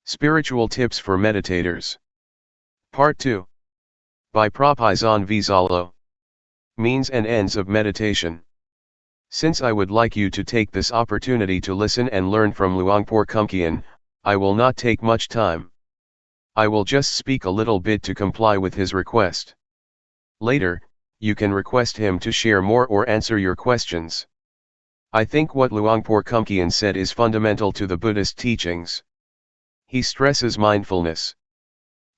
Spiritual Tips for Meditators. Part 2. By Propisan Vizalo. Means and Ends of Meditation. Since I would like you to take this opportunity to listen and learn from Luangpor Teean, I will not take much time. I will just speak a little bit to comply with his request. Later, you can request him to share more or answer your questions. I think what Luangpor Teean said is fundamental to the Buddhist teachings. He stresses mindfulness.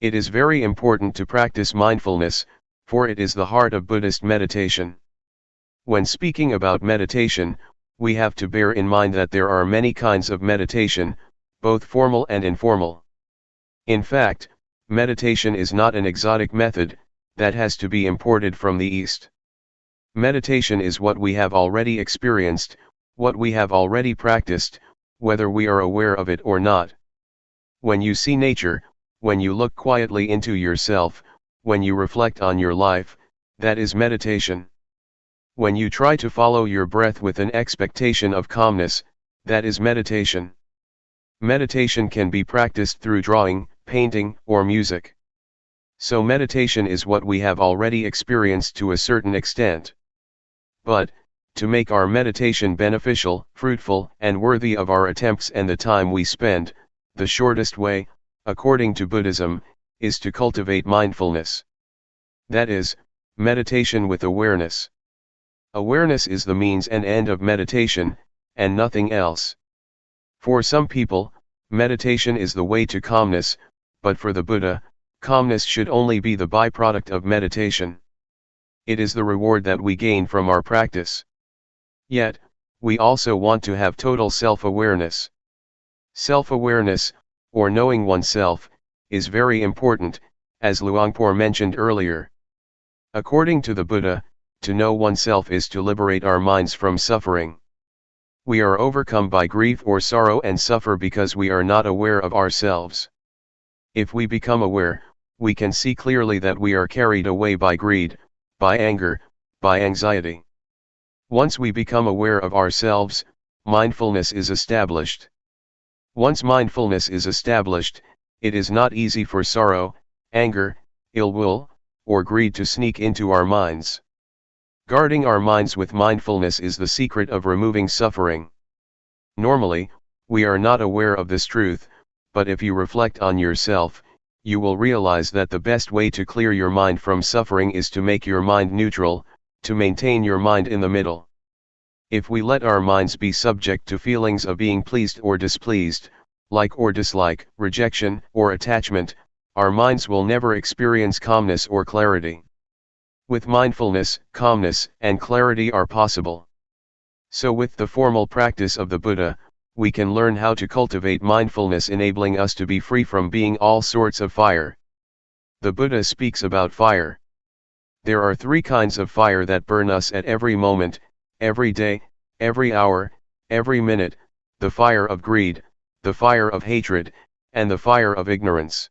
It is very important to practice mindfulness, for it is the heart of Buddhist meditation. When speaking about meditation, we have to bear in mind that there are many kinds of meditation, both formal and informal. In fact, meditation is not an exotic method that has to be imported from the East. Meditation is what we have already experienced, what we have already practiced, whether we are aware of it or not. When you see nature, when you look quietly into yourself, when you reflect on your life, that is meditation. When you try to follow your breath with an expectation of calmness, that is meditation. Meditation can be practiced through drawing, painting, or music. So meditation is what we have already experienced to a certain extent. But, to make our meditation beneficial, fruitful, and worthy of our attempts and the time we spend, the shortest way, according to Buddhism, is to cultivate mindfulness. That is, meditation with awareness. Awareness is the means and end of meditation, and nothing else. For some people, meditation is the way to calmness, but for the Buddha, calmness should only be the byproduct of meditation. It is the reward that we gain from our practice. Yet, we also want to have total self-awareness. Self-awareness, or knowing oneself, is very important, as Luangpor mentioned earlier. According to the Buddha, to know oneself is to liberate our minds from suffering. We are overcome by grief or sorrow and suffer because we are not aware of ourselves. If we become aware, we can see clearly that we are carried away by greed, by anger, by anxiety. Once we become aware of ourselves, mindfulness is established. Once mindfulness is established, it is not easy for sorrow, anger, ill will, or greed to sneak into our minds. Guarding our minds with mindfulness is the secret of removing suffering. Normally, we are not aware of this truth, but if you reflect on yourself, you will realize that the best way to clear your mind from suffering is to make your mind neutral, to maintain your mind in the middle. If we let our minds be subject to feelings of being pleased or displeased, like or dislike, rejection or attachment, our minds will never experience calmness or clarity. With mindfulness, calmness and clarity are possible. So with the formal practice of the Buddha, we can learn how to cultivate mindfulness, enabling us to be free from being all sorts of fire. The Buddha speaks about fire. There are three kinds of fire that burn us at every moment, every day, every hour, every minute: the fire of greed, the fire of hatred, and the fire of ignorance.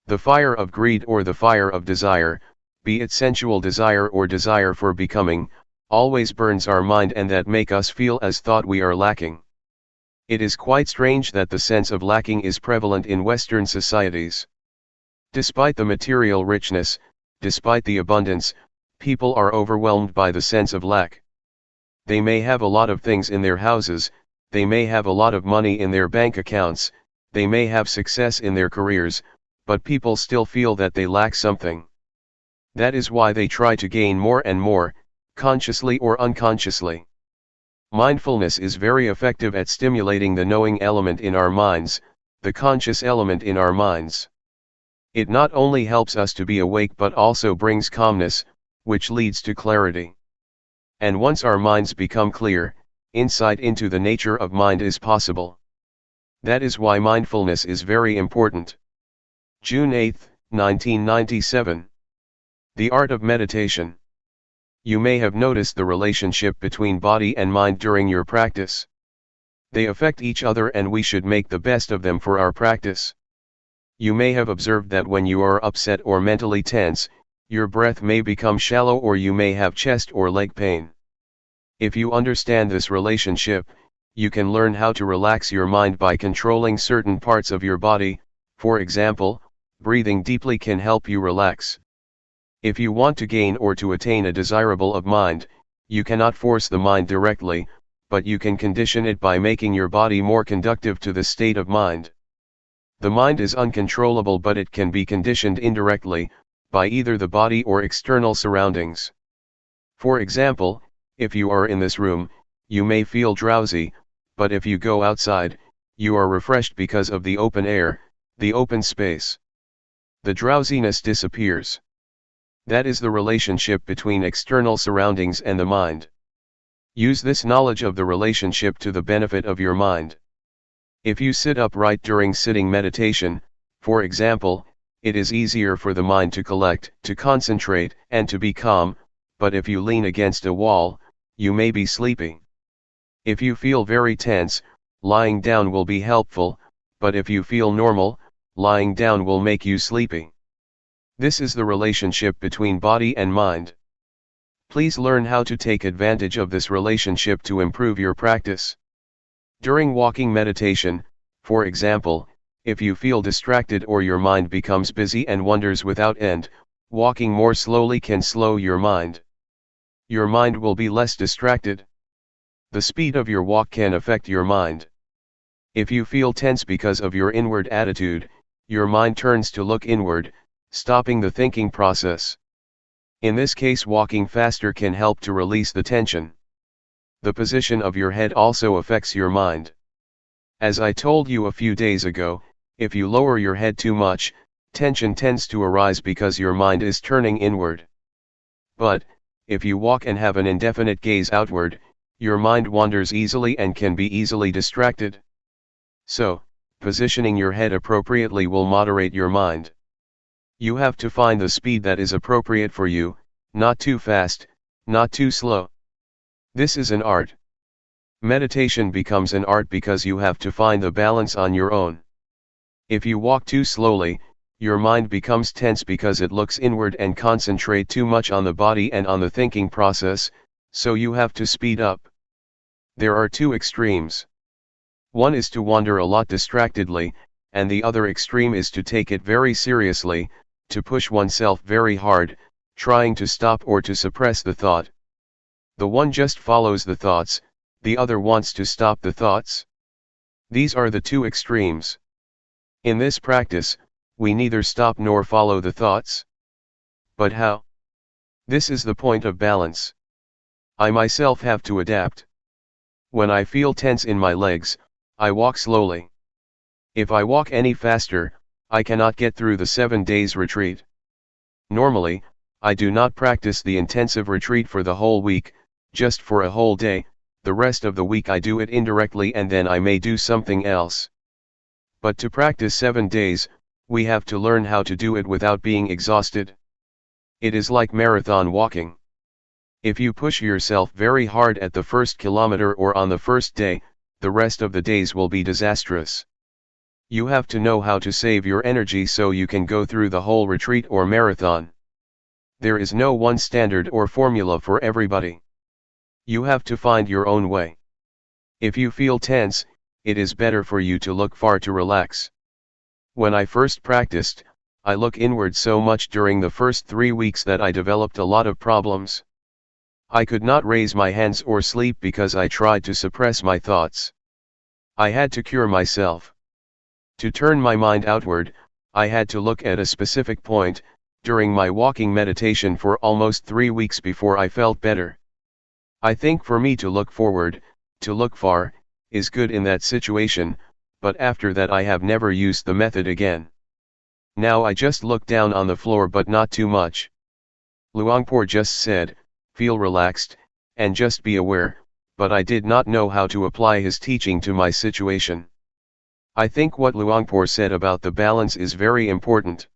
The fire of greed or the fire of desire, be it sensual desire or desire for becoming, always burns our mind, and that make us feel as thought we are lacking. It is quite strange that the sense of lacking is prevalent in Western societies. Despite the material richness, despite the abundance, people are overwhelmed by the sense of lack. They may have a lot of things in their houses, they may have a lot of money in their bank accounts, they may have success in their careers, but people still feel that they lack something. That is why they try to gain more and more, consciously or unconsciously. Mindfulness is very effective at stimulating the knowing element in our minds, the conscious element in our minds. It not only helps us to be awake but also brings calmness, which leads to clarity. And once our minds become clear, insight into the nature of mind is possible. That is why mindfulness is very important. June 8, 1997. The Art of Meditation. You may have noticed the relationship between body and mind during your practice. They affect each other and we should make the best of them for our practice. You may have observed that when you are upset or mentally tense, your breath may become shallow or you may have chest or leg pain. If you understand this relationship, you can learn how to relax your mind by controlling certain parts of your body. For example, breathing deeply can help you relax. If you want to gain or to attain a desirable of mind, you cannot force the mind directly, but you can condition it by making your body more conducive to the state of mind. The mind is uncontrollable, but it can be conditioned indirectly, by either the body or external surroundings. For example, if you are in this room, you may feel drowsy, but if you go outside, you are refreshed because of the open air, the open space. The drowsiness disappears. That is the relationship between external surroundings and the mind. Use this knowledge of the relationship to the benefit of your mind. If you sit upright during sitting meditation, for example, it is easier for the mind to collect, to concentrate, and to be calm, but if you lean against a wall, you may be sleeping. If you feel very tense, lying down will be helpful, but if you feel normal, lying down will make you sleepy. This is the relationship between body and mind. Please learn how to take advantage of this relationship to improve your practice. During walking meditation, for example, if you feel distracted or your mind becomes busy and wanders without end, walking more slowly can slow your mind. Your mind will be less distracted. The speed of your walk can affect your mind. If you feel tense because of your inward attitude, your mind turns to look inward, stopping the thinking process. In this case, walking faster can help to release the tension. The position of your head also affects your mind. As I told you a few days ago, if you lower your head too much, tension tends to arise because your mind is turning inward. But, if you walk and have an indefinite gaze outward, your mind wanders easily and can be easily distracted. So, positioning your head appropriately will moderate your mind. You have to find the speed that is appropriate for you, not too fast, not too slow. This is an art. Meditation becomes an art because you have to find the balance on your own. If you walk too slowly, your mind becomes tense because it looks inward and concentrate too much on the body and on the thinking process, so you have to speed up. There are two extremes. One is to wander a lot distractedly, and the other extreme is to take it very seriously, to push oneself very hard, trying to stop or to suppress the thought. The one just follows the thoughts, the other wants to stop the thoughts. These are the two extremes. In this practice, we neither stop nor follow the thoughts. But how? This is the point of balance. I myself have to adapt. When I feel tense in my legs, I walk slowly. If I walk any faster, I cannot get through the 7 days retreat. Normally, I do not practice the intensive retreat for the whole week, just for a whole day. The rest of the week I do it indirectly and then I may do something else. But to practice 7 days, we have to learn how to do it without being exhausted. It is like marathon walking. If you push yourself very hard at the first kilometer or on the first day, the rest of the days will be disastrous. You have to know how to save your energy so you can go through the whole retreat or marathon. There is no one standard or formula for everybody. You have to find your own way. If you feel tense, it is better for you to look far to relax. When I first practiced, I looked inward so much during the first 3 weeks that I developed a lot of problems. I could not raise my hands or sleep because I tried to suppress my thoughts. I had to cure myself. To turn my mind outward, I had to look at a specific point, during my walking meditation for almost 3 weeks before I felt better. I think for me to look forward, to look far, is good in that situation, but after that I have never used the method again. Now I just look down on the floor but not too much. Luangpor just said, feel relaxed, and just be aware, but I did not know how to apply his teaching to my situation. I think what Luangpor said about the balance is very important.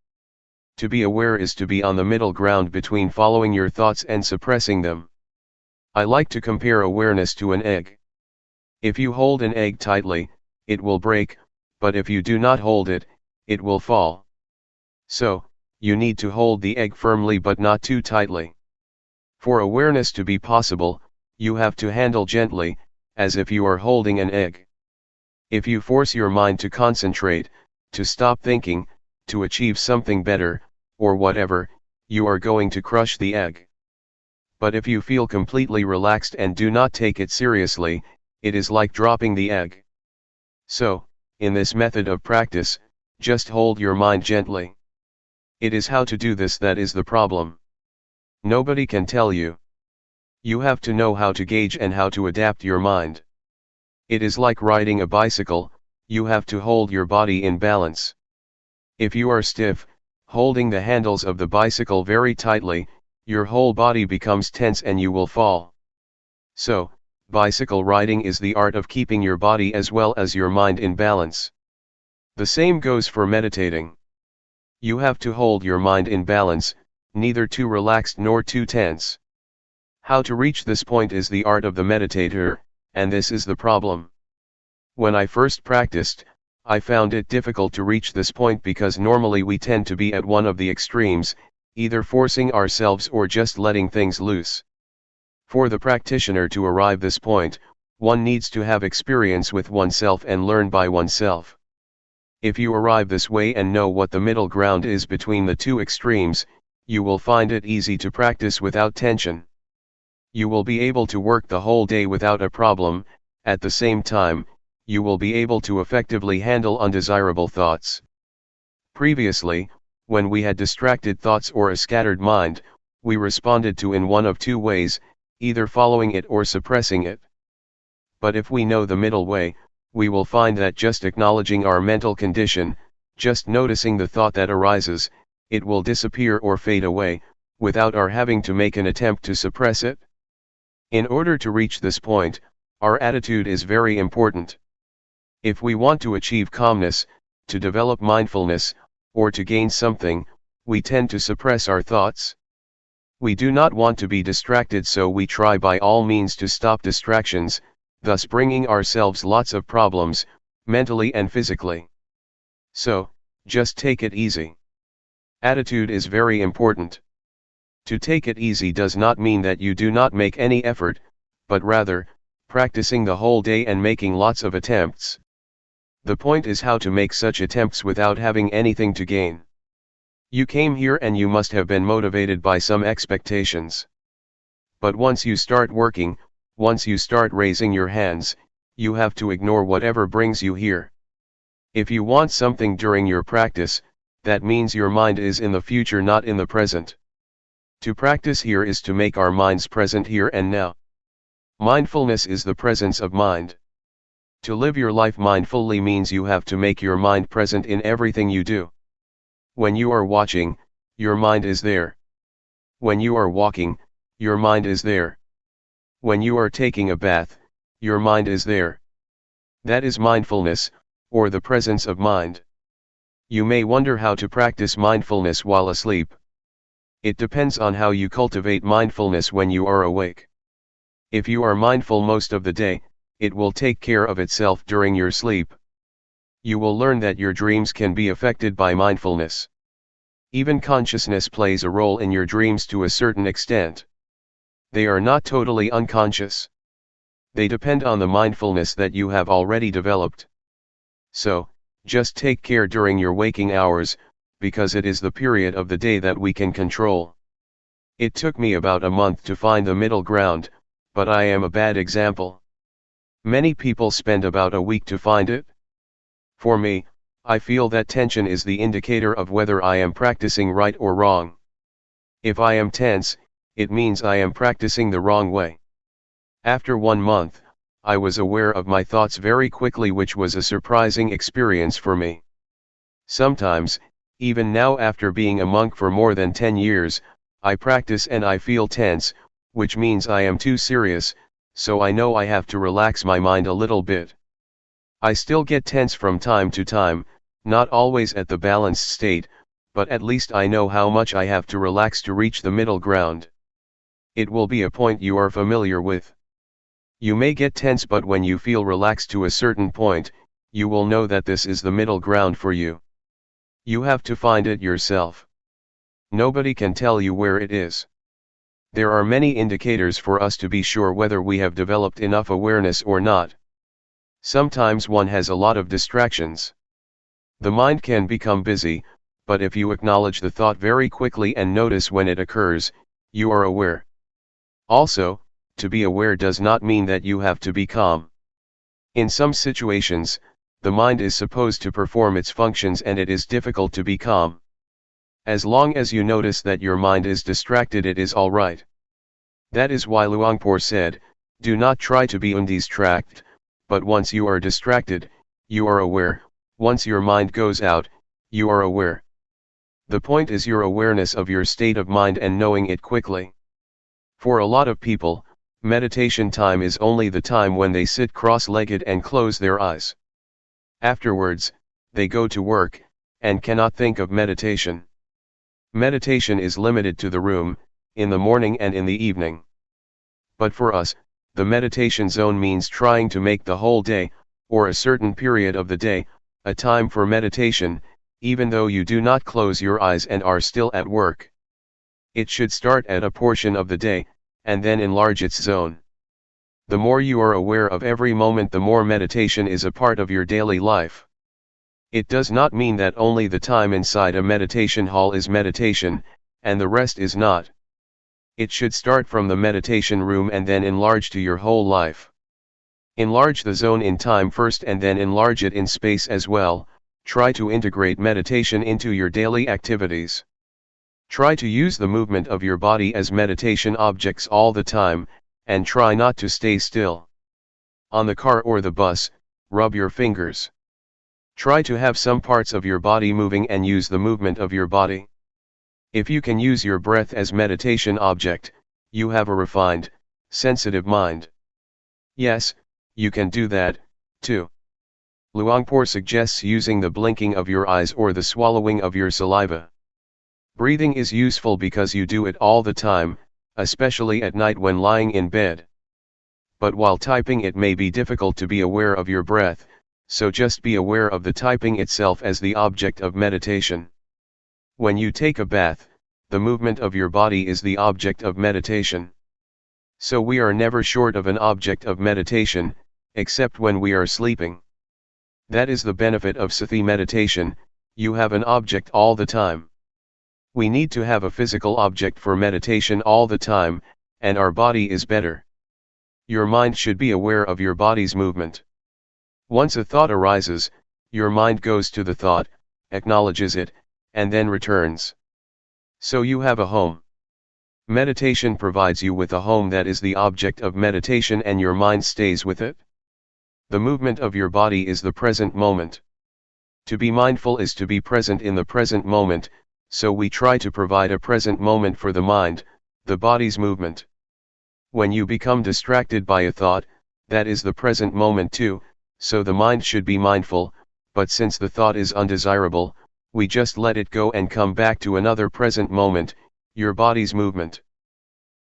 To be aware is to be on the middle ground between following your thoughts and suppressing them. I like to compare awareness to an egg. If you hold an egg tightly, it will break, but if you do not hold it, it will fall. So, you need to hold the egg firmly but not too tightly. For awareness to be possible, you have to handle gently, as if you are holding an egg. If you force your mind to concentrate, to stop thinking, to achieve something better, or whatever, you are going to crush the egg. But if you feel completely relaxed and do not take it seriously, it is like dropping the egg. So, in this method of practice, just hold your mind gently. It is how to do this that is the problem. Nobody can tell you. You have to know how to gauge and how to adapt your mind. It is like riding a bicycle, you have to hold your body in balance. If you are stiff, holding the handles of the bicycle very tightly, your whole body becomes tense and you will fall. So, bicycle riding is the art of keeping your body as well as your mind in balance. The same goes for meditating. You have to hold your mind in balance, neither too relaxed nor too tense. How to reach this point is the art of the meditator, and this is the problem. When I first practiced, I found it difficult to reach this point because normally we tend to be at one of the extremes, either forcing ourselves or just letting things loose. For the practitioner to arrive this point, one needs to have experience with oneself and learn by oneself. If you arrive this way and know what the middle ground is between the two extremes, you will find it easy to practice without tension. You will be able to work the whole day without a problem. At the same time, you will be able to effectively handle undesirable thoughts. Previously, when we had distracted thoughts or a scattered mind, we responded to in one of two ways, either following it or suppressing it. But if we know the middle way, we will find that just acknowledging our mental condition, just noticing the thought that arises, it will disappear or fade away, without our having to make an attempt to suppress it. In order to reach this point, our attitude is very important. If we want to achieve calmness, to develop mindfulness, or to gain something, we tend to suppress our thoughts. We do not want to be distracted, so we try by all means to stop distractions, thus bringing ourselves lots of problems, mentally and physically. So, just take it easy. Attitude is very important. To take it easy does not mean that you do not make any effort, but rather, practicing the whole day and making lots of attempts. The point is how to make such attempts without having anything to gain. You came here and you must have been motivated by some expectations. But once you start working, once you start raising your hands, you have to ignore whatever brings you here. If you want something during your practice, that means your mind is in the future, not in the present. To practice here is to make our minds present here and now. Mindfulness is the presence of mind. To live your life mindfully means you have to make your mind present in everything you do. When you are watching, your mind is there. When you are walking, your mind is there. When you are taking a bath, your mind is there. That is mindfulness, or the presence of mind. You may wonder how to practice mindfulness while asleep. It depends on how you cultivate mindfulness when you are awake. If you are mindful most of the day, it will take care of itself during your sleep. You will learn that your dreams can be affected by mindfulness. Even consciousness plays a role in your dreams to a certain extent. They are not totally unconscious. They depend on the mindfulness that you have already developed. So, just take care during your waking hours, because it is the period of the day that we can control. It took me about a month to find the middle ground, but I am a bad example. Many people spend about a week to find it. For me, I feel that tension is the indicator of whether I am practicing right or wrong. If I am tense, it means I am practicing the wrong way. After 1 month, I was aware of my thoughts very quickly, which was a surprising experience for me. Sometimes, even now after being a monk for more than 10 years, I practice and I feel tense, which means I am too serious, so I know I have to relax my mind a little bit. I still get tense from time to time, not always at the balanced state, but at least I know how much I have to relax to reach the middle ground. It will be a point you are familiar with. You may get tense, but when you feel relaxed to a certain point, you will know that this is the middle ground for you. You have to find it yourself. Nobody can tell you where it is. There are many indicators for us to be sure whether we have developed enough awareness or not. Sometimes one has a lot of distractions. The mind can become busy, but if you acknowledge the thought very quickly and notice when it occurs, you are aware. Also, to be aware does not mean that you have to be calm. In some situations, the mind is supposed to perform its functions and it is difficult to be calm. As long as you notice that your mind is distracted, it is all right. That is why Luangpor said, do not try to be undistracted, but once you are distracted, you are aware. Once your mind goes out, you are aware. The point is your awareness of your state of mind and knowing it quickly. For a lot of people, meditation time is only the time when they sit cross-legged and close their eyes. Afterwards, they go to work, and cannot think of meditation. Meditation is limited to the room, in the morning and in the evening. But for us, the meditation zone means trying to make the whole day, or a certain period of the day, a time for meditation, even though you do not close your eyes and are still at work. It should start at a portion of the day, and then enlarge its zone. The more you are aware of every moment, the more meditation is a part of your daily life. It does not mean that only the time inside a meditation hall is meditation, and the rest is not. It should start from the meditation room and then enlarge to your whole life. Enlarge the zone in time first and then enlarge it in space as well. Try to integrate meditation into your daily activities. Try to use the movement of your body as meditation objects all the time, and try not to stay still. On the car or the bus, rub your fingers. Try to have some parts of your body moving and use the movement of your body. If you can use your breath as meditation object, you have a refined, sensitive mind. Yes, you can do that, too. Luangpor suggests using the blinking of your eyes or the swallowing of your saliva. Breathing is useful because you do it all the time, especially at night when lying in bed. But while typing, it may be difficult to be aware of your breath, so just be aware of the typing itself as the object of meditation. When you take a bath, the movement of your body is the object of meditation. So we are never short of an object of meditation, except when we are sleeping. That is the benefit of Sati meditation, you have an object all the time. We need to have a physical object for meditation all the time, and our body is better. Your mind should be aware of your body's movement. Once a thought arises, your mind goes to the thought, acknowledges it, and then returns. So you have a home. Meditation provides you with a home that is the object of meditation and your mind stays with it. The movement of your body is the present moment. To be mindful is to be present in the present moment, so we try to provide a present moment for the mind, the body's movement. When you become distracted by a thought, that is the present moment too, so the mind should be mindful, but since the thought is undesirable, we just let it go and come back to another present moment, your body's movement.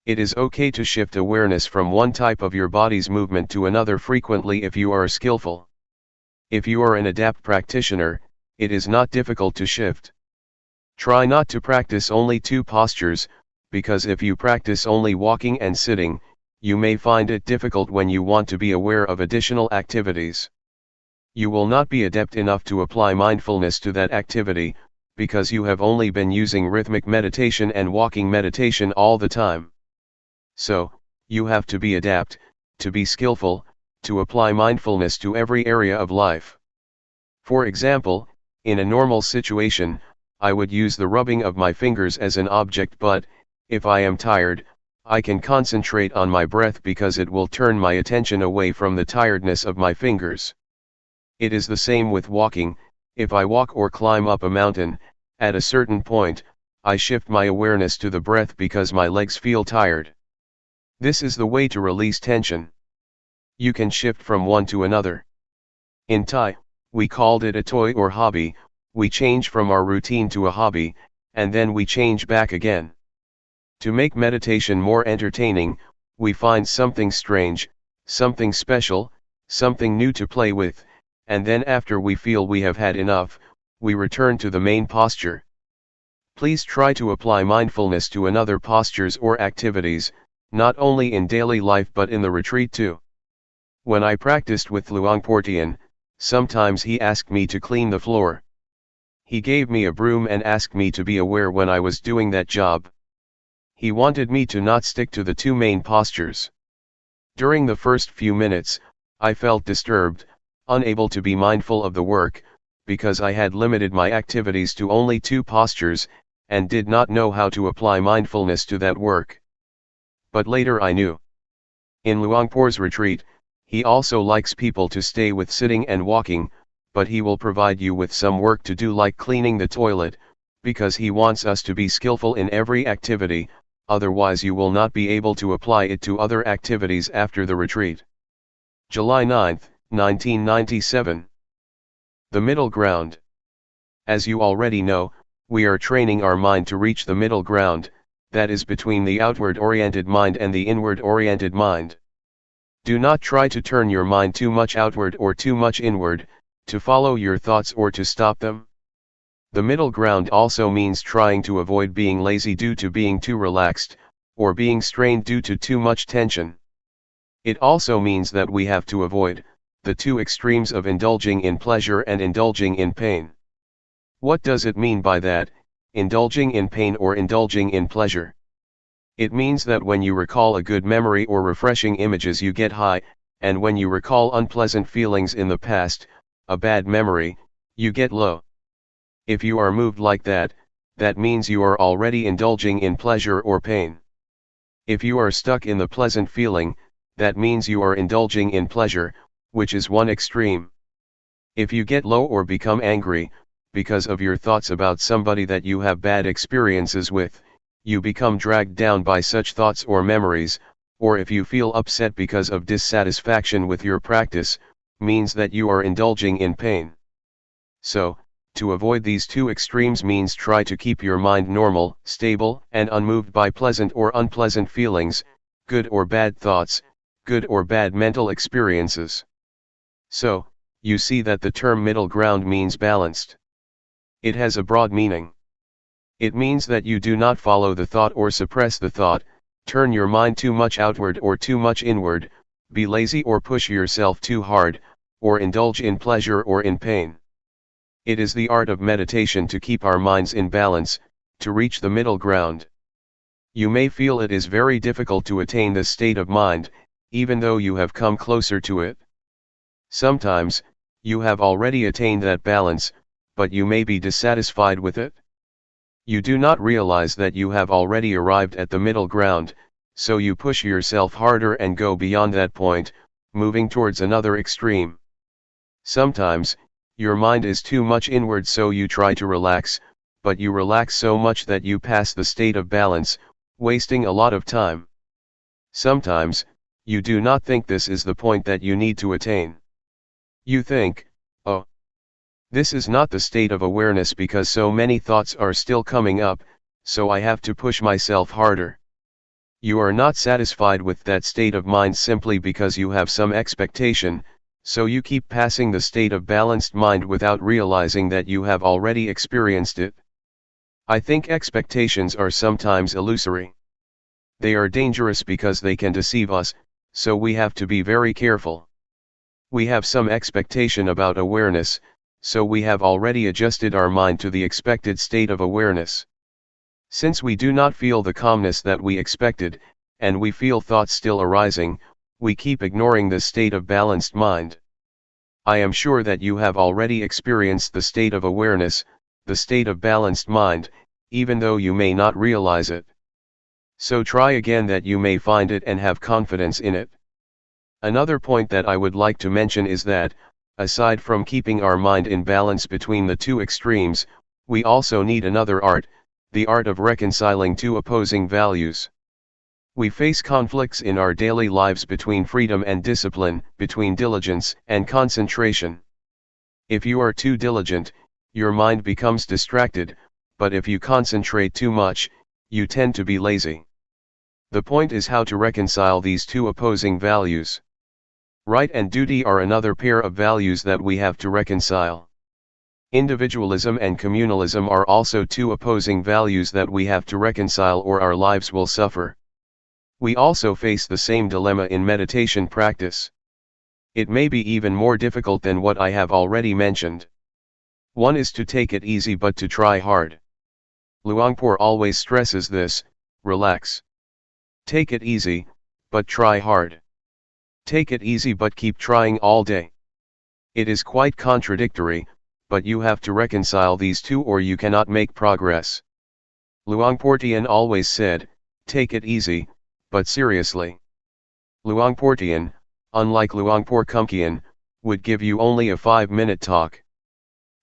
It is okay to shift awareness from one type of your body's movement to another frequently if you are skillful. If you are an adept practitioner, it is not difficult to shift. Try not to practice only two postures, because if you practice only walking and sitting, you may find it difficult when you want to be aware of additional activities. You will not be adept enough to apply mindfulness to that activity, because you have only been using rhythmic meditation and walking meditation all the time. So, you have to be adept, to be skillful, to apply mindfulness to every area of life. For example, in a normal situation, I would use the rubbing of my fingers as an object, but, if I am tired, I can concentrate on my breath because it will turn my attention away from the tiredness of my fingers. It is the same with walking. If I walk or climb up a mountain, at a certain point, I shift my awareness to the breath because my legs feel tired. This is the way to release tension. You can shift from one to another. In Thai, we called it a toy or hobby. We change from our routine to a hobby, and then we change back again. To make meditation more entertaining, we find something strange, something special, something new to play with, and then after we feel we have had enough, we return to the main posture. Please try to apply mindfulness to another postures or activities, not only in daily life but in the retreat too. When I practiced with Luangpor Teean, sometimes he asked me to clean the floor. He gave me a broom and asked me to be aware when I was doing that job. He wanted me to not stick to the two main postures. During the first few minutes, I felt disturbed, unable to be mindful of the work, because I had limited my activities to only two postures, and did not know how to apply mindfulness to that work. But later I knew. In Luangpor's retreat, he also likes people to stay with sitting and walking, but he will provide you with some work to do like cleaning the toilet, because he wants us to be skillful in every activity, otherwise you will not be able to apply it to other activities after the retreat. July 9, 1997. The middle ground. As you already know, we are training our mind to reach the middle ground, that is between the outward-oriented mind and the inward-oriented mind. Do not try to turn your mind too much outward or too much inward, to follow your thoughts or to stop them. The middle ground also means trying to avoid being lazy due to being too relaxed, or being strained due to too much tension. It also means that we have to avoid the two extremes of indulging in pleasure and indulging in pain. What does it mean by that, indulging in pain or indulging in pleasure? It means that when you recall a good memory or refreshing images you get high, and when you recall unpleasant feelings in the past, a bad memory, you get low. If you are moved like that, that means you are already indulging in pleasure or pain. If you are stuck in the pleasant feeling, that means you are indulging in pleasure, which is one extreme. If you get low or become angry, because of your thoughts about somebody that you have bad experiences with, you become dragged down by such thoughts or memories, or if you feel upset because of dissatisfaction with your practice, means that you are indulging in pain. So, to avoid these two extremes means try to keep your mind normal, stable, and unmoved by pleasant or unpleasant feelings, good or bad thoughts, good or bad mental experiences. So, you see that the term middle ground means balanced. It has a broad meaning. It means that you do not follow the thought or suppress the thought, turn your mind too much outward or too much inward, be lazy or push yourself too hard, or indulge in pleasure or in pain. It is the art of meditation to keep our minds in balance, to reach the middle ground. You may feel it is very difficult to attain this state of mind, even though you have come closer to it. Sometimes, you have already attained that balance, but you may be dissatisfied with it. You do not realize that you have already arrived at the middle ground, so you push yourself harder and go beyond that point, moving towards another extreme. Sometimes, your mind is too much inward so you try to relax, but you relax so much that you pass the state of balance, wasting a lot of time. Sometimes, you do not think this is the point that you need to attain. You think, oh, this is not the state of awareness because so many thoughts are still coming up, so I have to push myself harder. You are not satisfied with that state of mind simply because you have some expectation, so you keep passing the state of balanced mind without realizing that you have already experienced it. I think expectations are sometimes illusory. They are dangerous because they can deceive us, so we have to be very careful. We have some expectation about awareness, so we have already adjusted our mind to the expected state of awareness. Since we do not feel the calmness that we expected, and we feel thoughts still arising, we keep ignoring this state of balanced mind. I am sure that you have already experienced the state of awareness, the state of balanced mind, even though you may not realize it. So try again that you may find it and have confidence in it. Another point that I would like to mention is that, aside from keeping our mind in balance between the two extremes, we also need another art, the art of reconciling two opposing values. We face conflicts in our daily lives between freedom and discipline, between diligence and concentration. If you are too diligent, your mind becomes distracted, but if you concentrate too much, you tend to be lazy. The point is how to reconcile these two opposing values. Right and duty are another pair of values that we have to reconcile. Individualism and communalism are also two opposing values that we have to reconcile, or our lives will suffer. We also face the same dilemma in meditation practice. It may be even more difficult than what I have already mentioned. One is to take it easy but to try hard. Luangpor always stresses this: relax. Take it easy, but try hard. Take it easy but keep trying all day. It is quite contradictory, but you have to reconcile these two or you cannot make progress. Luangpor Teean always said, take it easy, but seriously. Luangpor Teean, unlike Luangpor Teean, would give you only a 5-minute talk.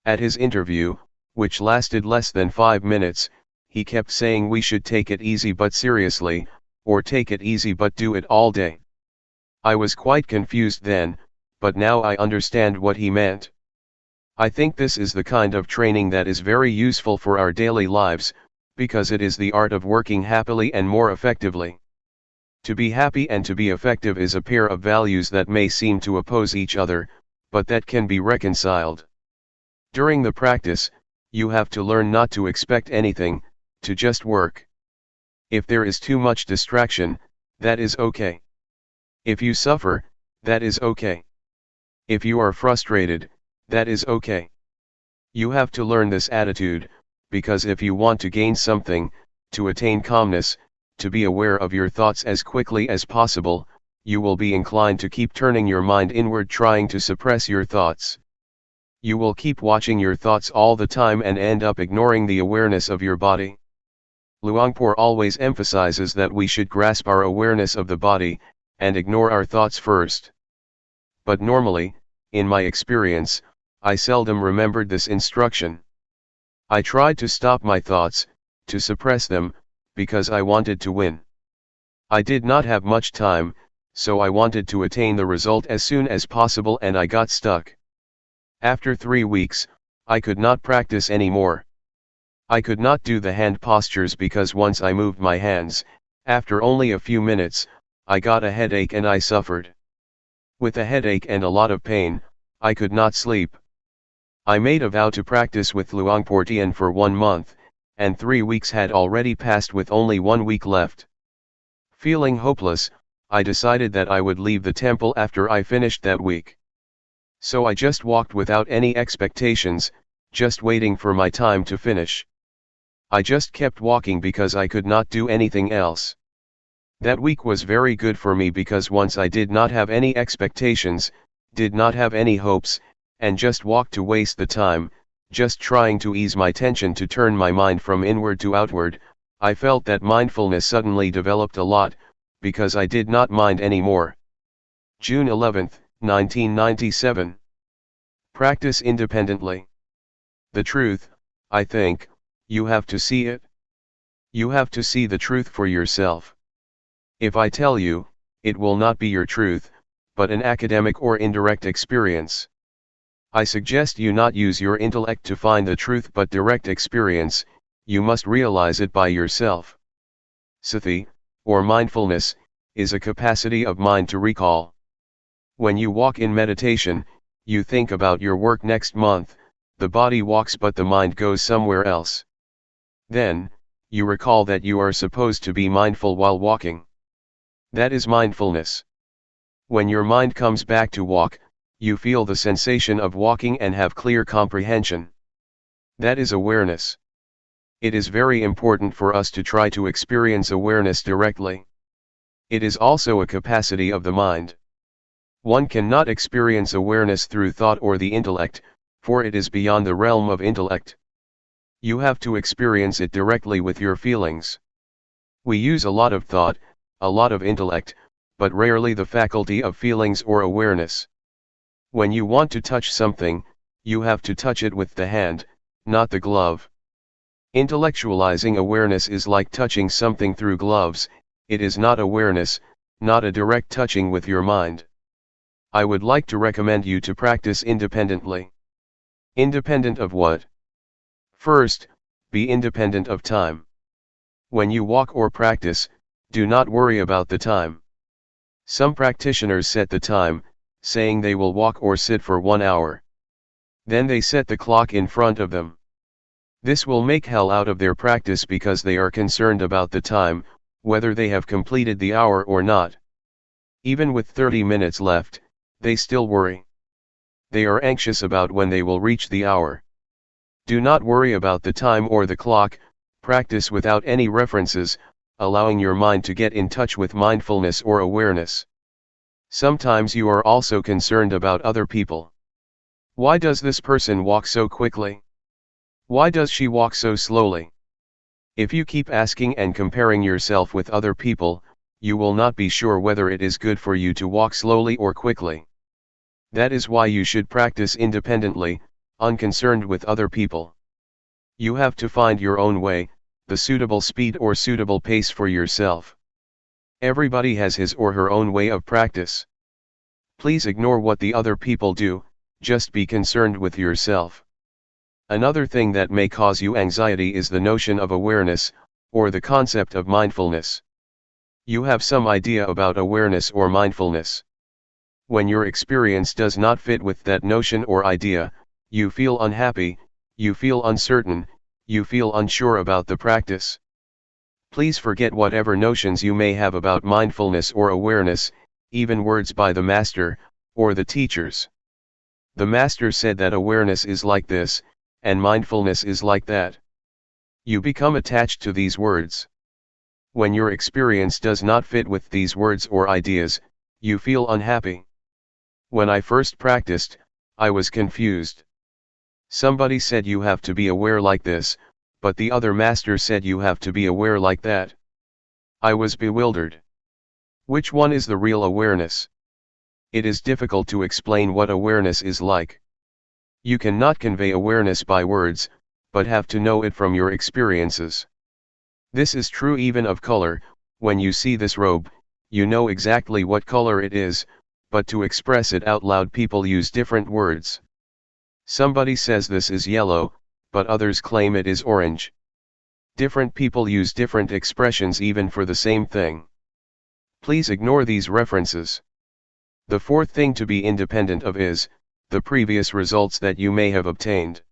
At his interview, which lasted less than 5 minutes, he kept saying we should take it easy but seriously, or take it easy but do it all day. I was quite confused then, but now I understand what he meant. I think this is the kind of training that is very useful for our daily lives, because it is the art of working happily and more effectively. To be happy and to be effective is a pair of values that may seem to oppose each other, but that can be reconciled. During the practice, you have to learn not to expect anything, to just work. If there is too much distraction, that is okay. If you suffer, that is okay. If you are frustrated, that is okay. You have to learn this attitude, because if you want to gain something, to attain calmness, to be aware of your thoughts as quickly as possible, you will be inclined to keep turning your mind inward, trying to suppress your thoughts. You will keep watching your thoughts all the time and end up ignoring the awareness of your body. Luangpor always emphasizes that we should grasp our awareness of the body, and ignore our thoughts first. But normally, in my experience, I seldom remembered this instruction. I tried to stop my thoughts, to suppress them, because I wanted to win. I did not have much time, so I wanted to attain the result as soon as possible, and I got stuck. After 3 weeks, I could not practice anymore. I could not do the hand postures because once I moved my hands, after only a few minutes, I got a headache and I suffered. With a headache and a lot of pain, I could not sleep. I made a vow to practice with Luangpor Teean for 1 month, and 3 weeks had already passed with only 1 week left. Feeling hopeless, I decided that I would leave the temple after I finished that week. So I just walked without any expectations, just waiting for my time to finish. I just kept walking because I could not do anything else. That week was very good for me because once I did not have any expectations, did not have any hopes, and just walked to waste the time, just trying to ease my tension to turn my mind from inward to outward, I felt that mindfulness suddenly developed a lot, because I did not mind anymore. June 11, 1997. Practice independently. The truth, I think, you have to see it. You have to see the truth for yourself. If I tell you, it will not be your truth, but an academic or indirect experience. I suggest you not use your intellect to find the truth but direct experience, you must realize it by yourself. Sati, or mindfulness, is a capacity of mind to recall. When you walk in meditation, you think about your work next month, the body walks but the mind goes somewhere else. Then, you recall that you are supposed to be mindful while walking. That is mindfulness. When your mind comes back to walk, you feel the sensation of walking and have clear comprehension. That is awareness. It is very important for us to try to experience awareness directly. It is also a capacity of the mind. One cannot experience awareness through thought or the intellect, for it is beyond the realm of intellect. You have to experience it directly with your feelings. We use a lot of thought, a lot of intellect, but rarely the faculty of feelings or awareness. When you want to touch something, you have to touch it with the hand, not the glove. Intellectualizing awareness is like touching something through gloves, it is not awareness, not a direct touching with your mind. I would like to recommend you to practice independently. Independent of what? First, be independent of time. When you walk or practice, do not worry about the time. Some practitioners set the time, saying they will walk or sit for 1 hour. Then they set the clock in front of them. This will make hell out of their practice because they are concerned about the time, whether they have completed the hour or not. Even with 30 minutes left, they still worry. They are anxious about when they will reach the hour. Do not worry about the time or the clock, practice without any references, allowing your mind to get in touch with mindfulness or awareness. Sometimes you are also concerned about other people. Why does this person walk so quickly? Why does she walk so slowly? If you keep asking and comparing yourself with other people, you will not be sure whether it is good for you to walk slowly or quickly. That is why you should practice independently, unconcerned with other people. You have to find your own way, the suitable speed or suitable pace for yourself. Everybody has his or her own way of practice. Please ignore what the other people do, just be concerned with yourself. Another thing that may cause you anxiety is the notion of awareness, or the concept of mindfulness. You have some idea about awareness or mindfulness. When your experience does not fit with that notion or idea, you feel unhappy, you feel uncertain, you feel unsure about the practice. Please forget whatever notions you may have about mindfulness or awareness, even words by the master, or the teachers. The master said that awareness is like this, and mindfulness is like that. You become attached to these words. When your experience does not fit with these words or ideas, you feel unhappy. When I first practiced, I was confused. Somebody said you have to be aware like this, but the other master said you have to be aware like that. I was bewildered. Which one is the real awareness? It is difficult to explain what awareness is like. You cannot convey awareness by words, but have to know it from your experiences. This is true even of color. When you see this robe, you know exactly what color it is, but to express it out loud people use different words. Somebody says this is yellow, but others claim it is orange. Different people use different expressions even for the same thing. Please ignore these references. The fourth thing to be independent of is the previous results that you may have obtained.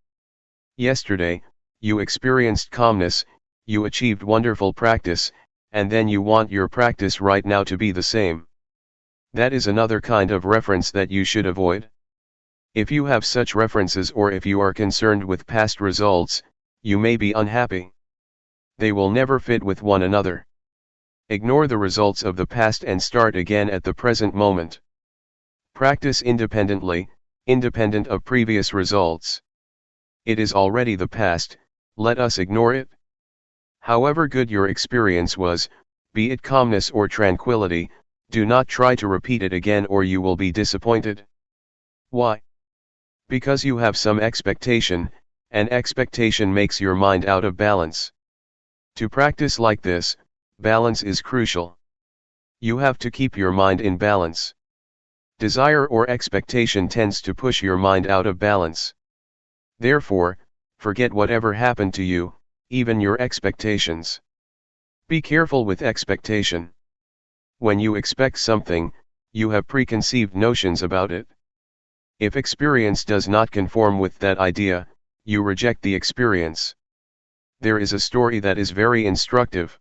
Yesterday, you experienced calmness, you achieved wonderful practice, and then you want your practice right now to be the same. That is another kind of reference that you should avoid. If you have such references or if you are concerned with past results, you may be unhappy. They will never fit with one another. Ignore the results of the past and start again at the present moment. Practice independently, independent of previous results. It is already the past, let us ignore it. However good your experience was, be it calmness or tranquility, do not try to repeat it again or you will be disappointed. Why? Because you have some expectation, and expectation makes your mind out of balance. To practice like this, balance is crucial. You have to keep your mind in balance. Desire or expectation tends to push your mind out of balance. Therefore, forget whatever happened to you, even your expectations. Be careful with expectation. When you expect something, you have preconceived notions about it. If experience does not conform with that idea, you reject the experience. There is a story that is very instructive.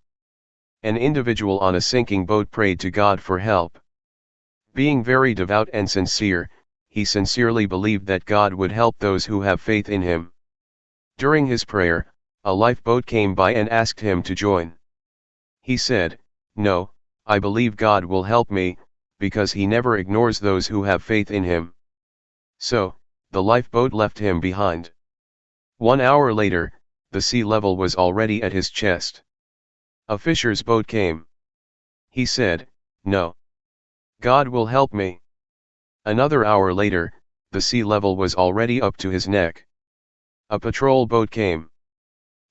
An individual on a sinking boat prayed to God for help. Being very devout and sincere, he sincerely believed that God would help those who have faith in him. During his prayer, a lifeboat came by and asked him to join. He said, "No, I believe God will help me, because he never ignores those who have faith in him." So, the lifeboat left him behind. 1 hour later, the sea level was already at his chest. A fisher's boat came. He said, "No. God will help me." Another hour later, the sea level was already up to his neck. A patrol boat came.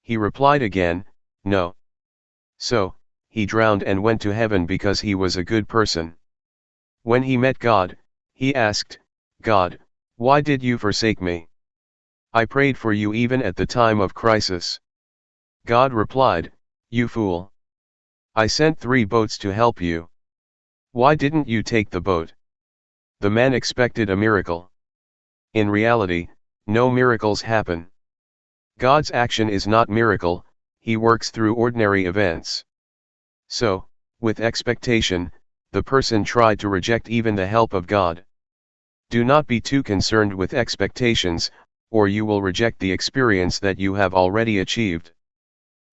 He replied again, "No." So, he drowned and went to heaven because he was a good person. When he met God, he asked, "God, why did you forsake me? I prayed for you even at the time of crisis." God replied, "You fool. I sent 3 boats to help you. Why didn't you take the boat?" The man expected a miracle. In reality, no miracles happen. God's action is not miracle, he works through ordinary events. So, with expectation, the person tried to reject even the help of God. Do not be too concerned with expectations, or you will reject the experience that you have already achieved.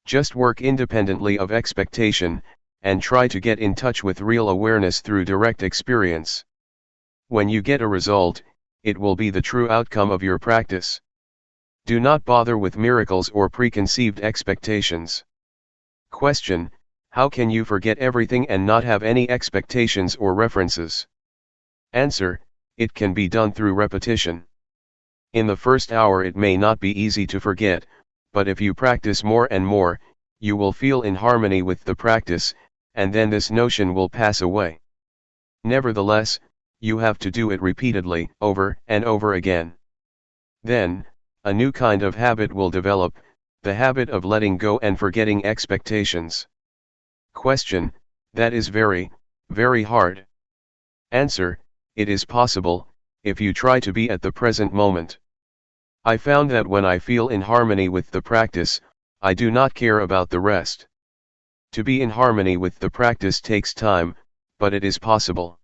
Just work independently of expectation, and try to get in touch with real awareness through direct experience. When you get a result, it will be the true outcome of your practice. Do not bother with miracles or preconceived expectations. Question: how can you forget everything and not have any expectations or references? Answer: it can be done through repetition. In the first hour it may not be easy to forget, but if you practice more and more, you will feel in harmony with the practice, and then this notion will pass away. Nevertheless, you have to do it repeatedly, over and over again. Then, a new kind of habit will develop, the habit of letting go and forgetting expectations. Question: that is very, very hard. Answer: it is possible, if you try to be at the present moment. I found that when I feel in harmony with the practice, I do not care about the rest. To be in harmony with the practice takes time, but it is possible.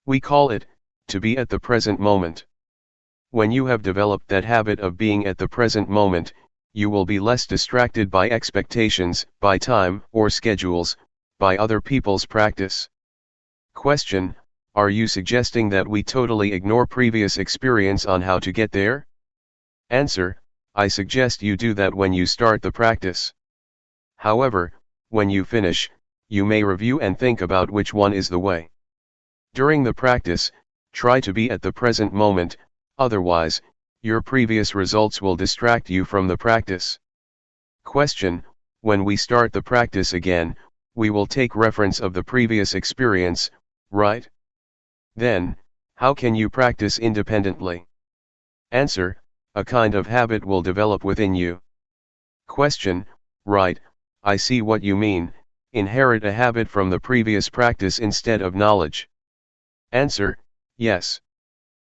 We call it, to be at the present moment. When you have developed that habit of being at the present moment, you will be less distracted by expectations, by time or schedules, by other people's practice. Question: are you suggesting that we totally ignore previous experience on how to get there? Answer: I suggest you do that when you start the practice. However, when you finish, you may review and think about which one is the way. During the practice, try to be at the present moment, otherwise, your previous results will distract you from the practice. Question: when we start the practice again, we will take reference of the previous experience, right? Then, how can you practice independently? Answer: a kind of habit will develop within you. Question: right, I see what you mean, inherit a habit from the previous practice instead of knowledge. Answer: yes.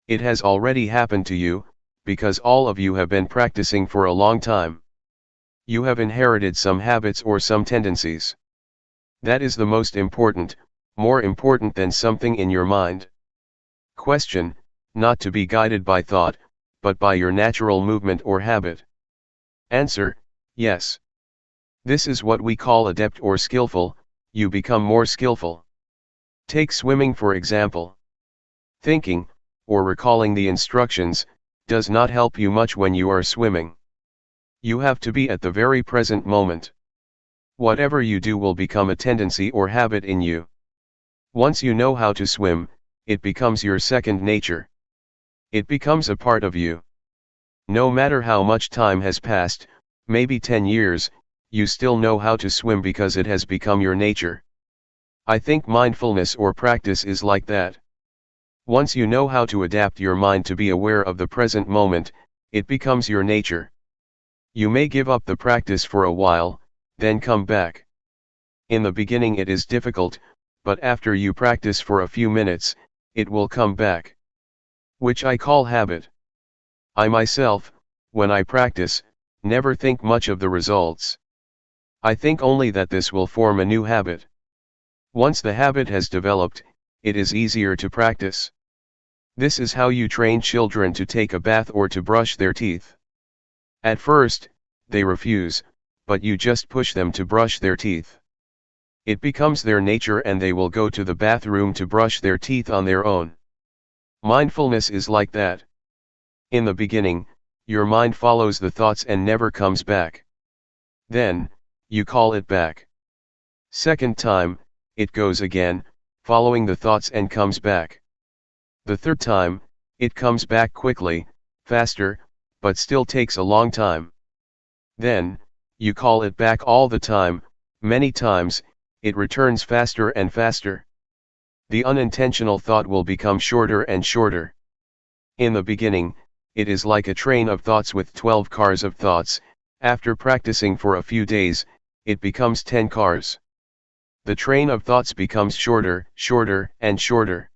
It has already happened to you, because all of you have been practicing for a long time. You have inherited some habits or some tendencies. That is the most important, more important than something in your mind. Question: not to be guided by thought, but by your natural movement or habit. Answer: yes. This is what we call adept or skillful. You become more skillful. Take swimming for example. Thinking, or recalling the instructions, does not help you much when you are swimming. You have to be at the very present moment. Whatever you do will become a tendency or habit in you. Once you know how to swim, it becomes your second nature. It becomes a part of you. No matter how much time has passed, maybe 10 years, you still know how to swim because it has become your nature. I think mindfulness or practice is like that. Once you know how to adapt your mind to be aware of the present moment, it becomes your nature. You may give up the practice for a while, then come back. In the beginning it is difficult, but after you practice for a few minutes, it will come back. Which I call habit. I myself, when I practice, never think much of the results. I think only that this will form a new habit. Once the habit has developed, it is easier to practice. This is how you train children to take a bath or to brush their teeth. At first, they refuse, but you just push them to brush their teeth. It becomes their nature and they will go to the bathroom to brush their teeth on their own. Mindfulness is like that. In the beginning, your mind follows the thoughts and never comes back. Then, you call it back. Second time, it goes again, following the thoughts and comes back. The third time, it comes back quickly, faster, but still takes a long time. Then, you call it back all the time, many times, it returns faster and faster. The unintentional thought will become shorter and shorter. In the beginning, it is like a train of thoughts with 12 cars of thoughts. After practicing for a few days, it becomes 10 cars. The train of thoughts becomes shorter, shorter, and shorter.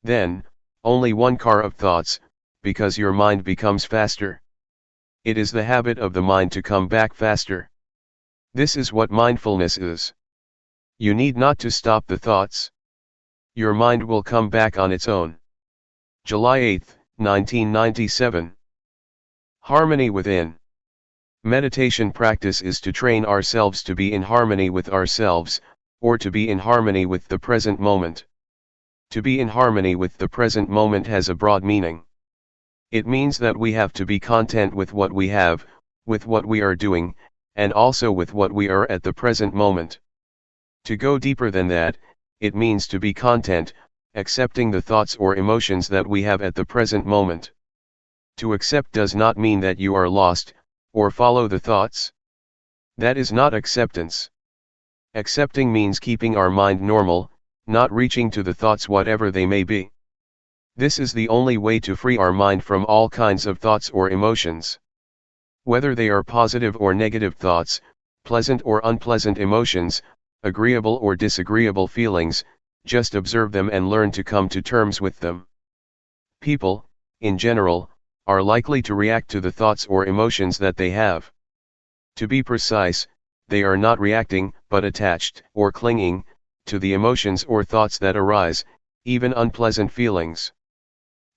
Then, only one car of thoughts, because your mind becomes faster. It is the habit of the mind to come back faster. This is what mindfulness is. You need not to stop the thoughts. Your mind will come back on its own. July 8, 1997. Harmony within. Meditation practice is to train ourselves to be in harmony with ourselves, or to be in harmony with the present moment. To be in harmony with the present moment has a broad meaning. It means that we have to be content with what we have, with what we are doing, and also with what we are at the present moment. To go deeper than that, it means to be content, accepting the thoughts or emotions that we have at the present moment. To accept does not mean that you are lost, or follow the thoughts. That is not acceptance. Accepting means keeping our mind normal, not reaching to the thoughts whatever they may be. This is the only way to free our mind from all kinds of thoughts or emotions. Whether they are positive or negative thoughts, pleasant or unpleasant emotions, agreeable or disagreeable feelings, just observe them and learn to come to terms with them. People, in general, are likely to react to the thoughts or emotions that they have. To be precise, they are not reacting, but attached, or clinging, to the emotions or thoughts that arise, even unpleasant feelings.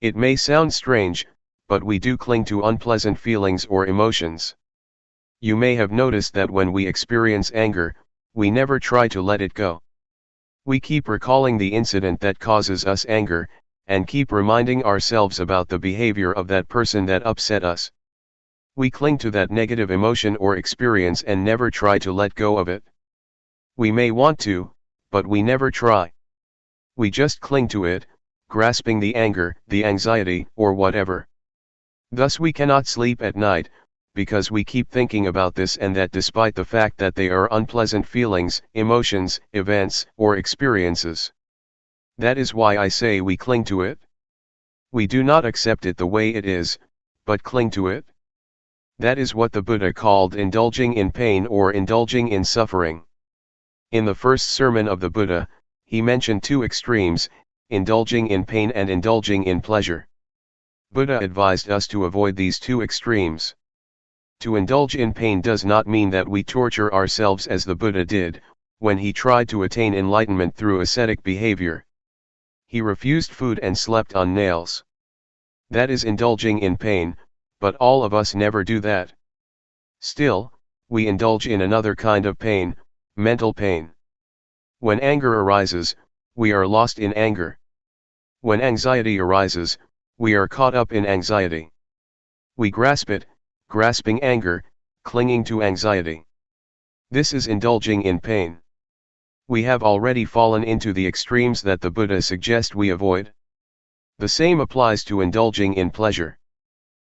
It may sound strange, but we do cling to unpleasant feelings or emotions. You may have noticed that when we experience anger, we never try to let it go. We keep recalling the incident that causes us anger, and keep reminding ourselves about the behavior of that person that upset us. We cling to that negative emotion or experience and never try to let go of it. We may want to, but we never try. We just cling to it, grasping the anger, the anxiety, or whatever. Thus we cannot sleep at night, because we keep thinking about this and that despite the fact that they are unpleasant feelings, emotions, events, or experiences. That is why I say we cling to it. We do not accept it the way it is, but cling to it. That is what the Buddha called indulging in pain or indulging in suffering. In the first sermon of the Buddha, he mentioned two extremes, indulging in pain and indulging in pleasure. Buddha advised us to avoid these two extremes. To indulge in pain does not mean that we torture ourselves as the Buddha did, when he tried to attain enlightenment through ascetic behavior. He refused food and slept on nails. That is indulging in pain, but all of us never do that. Still, we indulge in another kind of pain, mental pain. When anger arises, we are lost in anger. When anxiety arises, we are caught up in anxiety. We grasp it, grasping anger, clinging to anxiety. This is indulging in pain. We have already fallen into the extremes that the Buddha suggests we avoid. The same applies to indulging in pleasure.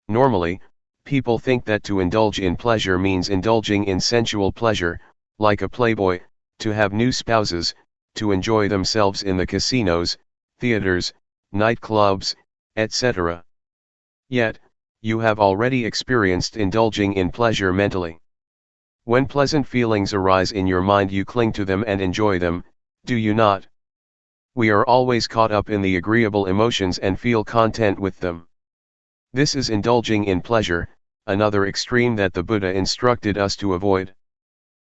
Normally, people think that to indulge in pleasure means indulging in sensual pleasure, like a playboy, to have new spouses, to enjoy themselves in the casinos, theaters, nightclubs, etc. Yet, you have already experienced indulging in pleasure mentally. When pleasant feelings arise in your mind, you cling to them and enjoy them, do you not? We are always caught up in the agreeable emotions and feel content with them. This is indulging in pleasure, another extreme that the Buddha instructed us to avoid.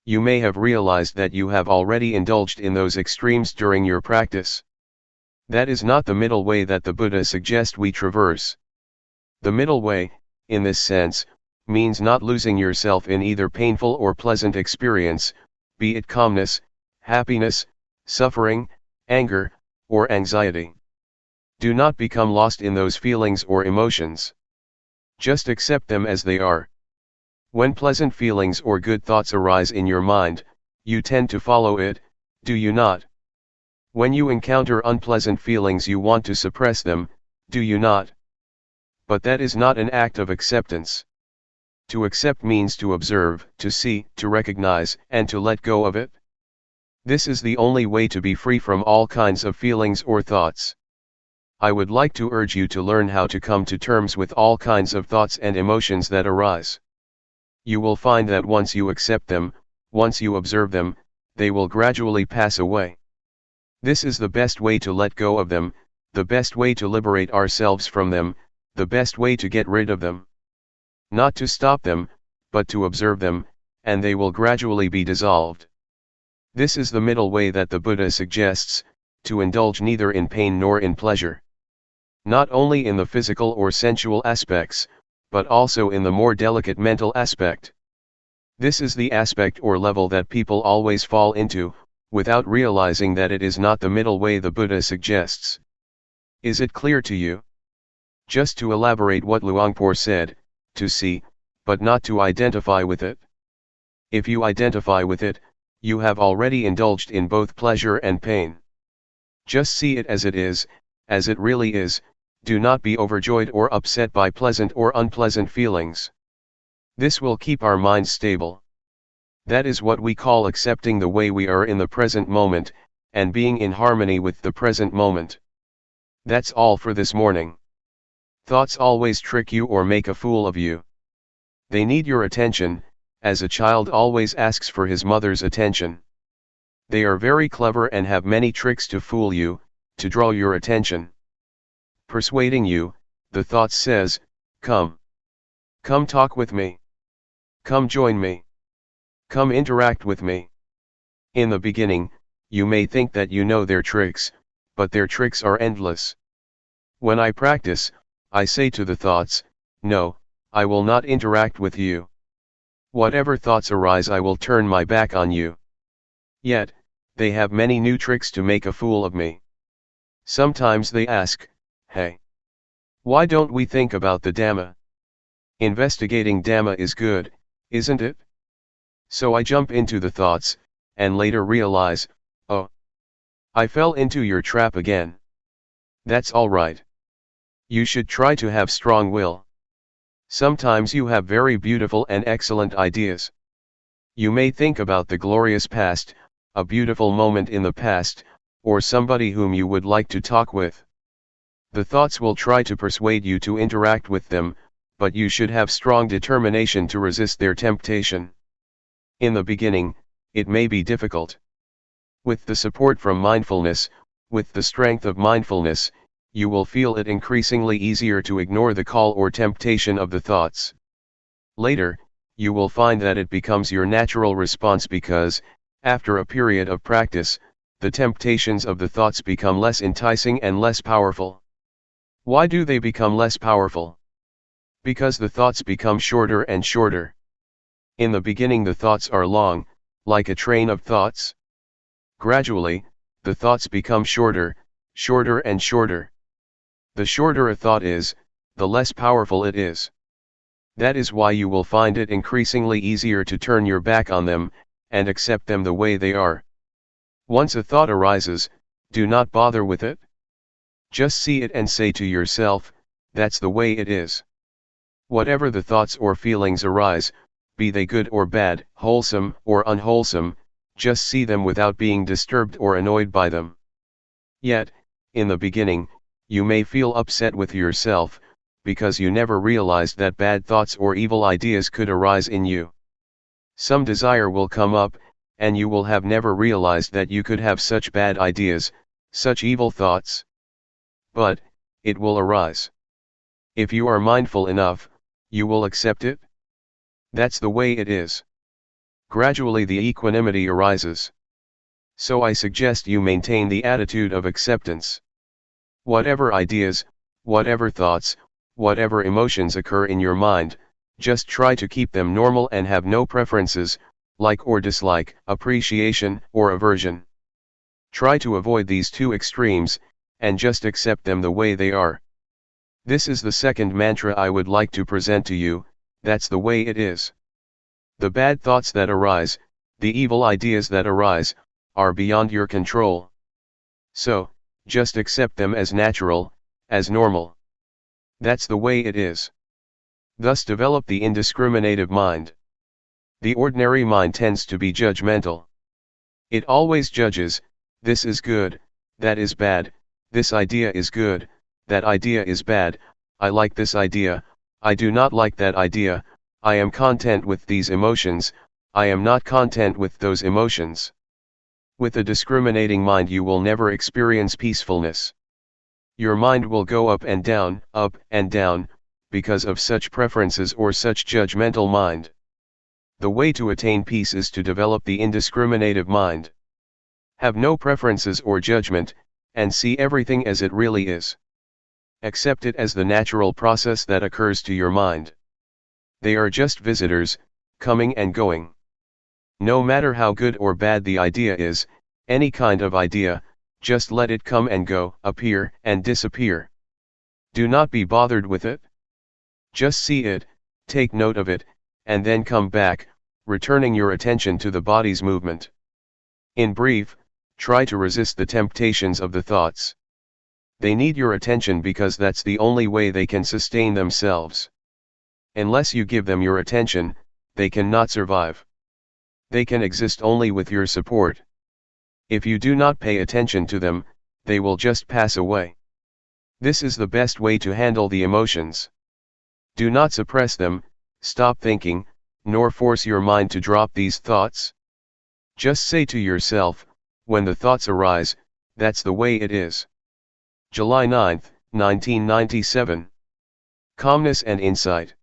You may have realized that you have already indulged in those extremes during your practice. That is not the middle way that the Buddha suggests we traverse. The middle way, in this sense, means not losing yourself in either painful or pleasant experience, be it calmness, happiness, suffering, anger, or anxiety. Do not become lost in those feelings or emotions. Just accept them as they are. When pleasant feelings or good thoughts arise in your mind, you tend to follow it, do you not? When you encounter unpleasant feelings, you want to suppress them, do you not? But that is not an act of acceptance. To accept means to observe, to see, to recognize, and to let go of it. This is the only way to be free from all kinds of feelings or thoughts. I would like to urge you to learn how to come to terms with all kinds of thoughts and emotions that arise. You will find that once you accept them, once you observe them, they will gradually pass away. This is the best way to let go of them, the best way to liberate ourselves from them, the best way to get rid of them. Not to stop them, but to observe them, and they will gradually be dissolved. This is the middle way that the Buddha suggests, to indulge neither in pain nor in pleasure. Not only in the physical or sensual aspects, but also in the more delicate mental aspect. This is the aspect or level that people always fall into, without realizing that it is not the middle way the Buddha suggests. Is it clear to you? Just to elaborate what Luangpor said, to see, but not to identify with it. If you identify with it, you have already indulged in both pleasure and pain. Just see it as it really is, do not be overjoyed or upset by pleasant or unpleasant feelings. This will keep our minds stable. That is what we call accepting the way we are in the present moment, and being in harmony with the present moment. That's all for this morning. Thoughts always trick you or make a fool of you. They need your attention, as a child always asks for his mother's attention. They are very clever and have many tricks to fool you, to draw your attention. Persuading you, the thought says, come. Come talk with me. Come join me. Come interact with me. In the beginning, you may think that you know their tricks, but their tricks are endless. When I practice, I say to the thoughts, no, I will not interact with you. Whatever thoughts arise, I will turn my back on you. Yet, they have many new tricks to make a fool of me. Sometimes they ask, hey, why don't we think about the Dhamma? Investigating Dhamma is good, isn't it? So I jump into the thoughts, and later realize, oh, I fell into your trap again. That's all right. You should try to have strong will. Sometimes you have very beautiful and excellent ideas. You may think about the glorious past, a beautiful moment in the past, or somebody whom you would like to talk with. The thoughts will try to persuade you to interact with them, but you should have strong determination to resist their temptation. In the beginning, it may be difficult. With the support from mindfulness, with the strength of mindfulness, you will feel it increasingly easier to ignore the call or temptation of the thoughts. Later, you will find that it becomes your natural response because, after a period of practice, the temptations of the thoughts become less enticing and less powerful. Why do they become less powerful? Because the thoughts become shorter and shorter. In the beginning the thoughts are long, like a train of thoughts. Gradually, the thoughts become shorter, shorter and shorter. The shorter a thought is, the less powerful it is. That is why you will find it increasingly easier to turn your back on them, and accept them the way they are. Once a thought arises, do not bother with it. Just see it and say to yourself, that's the way it is. Whatever the thoughts or feelings arise, be they good or bad, wholesome or unwholesome, just see them without being disturbed or annoyed by them. Yet, in the beginning, you may feel upset with yourself, because you never realized that bad thoughts or evil ideas could arise in you. Some desire will come up, and you will have never realized that you could have such bad ideas, such evil thoughts. But, it will arise. If you are mindful enough, you will accept it. That's the way it is. Gradually the equanimity arises. So I suggest you maintain the attitude of acceptance. Whatever ideas, whatever thoughts, whatever emotions occur in your mind, just try to keep them normal and have no preferences, like or dislike, appreciation or aversion. Try to avoid these two extremes, and just accept them the way they are. This is the second mantra I would like to present to you, that's the way it is. The bad thoughts that arise, the evil ideas that arise, are beyond your control. So, just accept them as natural, as normal. That's the way it is. Thus develop the indiscriminative mind. The ordinary mind tends to be judgmental. It always judges, this is good, that is bad, this idea is good, that idea is bad, I like this idea, I do not like that idea, I am content with these emotions, I am not content with those emotions. With a discriminating mind you will never experience peacefulness. Your mind will go up and down, because of such preferences or such judgmental mind. The way to attain peace is to develop the indiscriminative mind. Have no preferences or judgment, and see everything as it really is. Accept it as the natural process that occurs to your mind. They are just visitors, coming and going. No matter how good or bad the idea is, any kind of idea, just let it come and go, appear and disappear. Do not be bothered with it. Just see it, take note of it, and then come back, returning your attention to the body's movement. In brief, try to resist the temptations of the thoughts. They need your attention because that's the only way they can sustain themselves. Unless you give them your attention, they cannot survive. They can exist only with your support. If you do not pay attention to them, they will just pass away. This is the best way to handle the emotions. Do not suppress them, stop thinking, nor force your mind to drop these thoughts. Just say to yourself, when the thoughts arise, that's the way it is. July 9, 1997. Calmness and insight.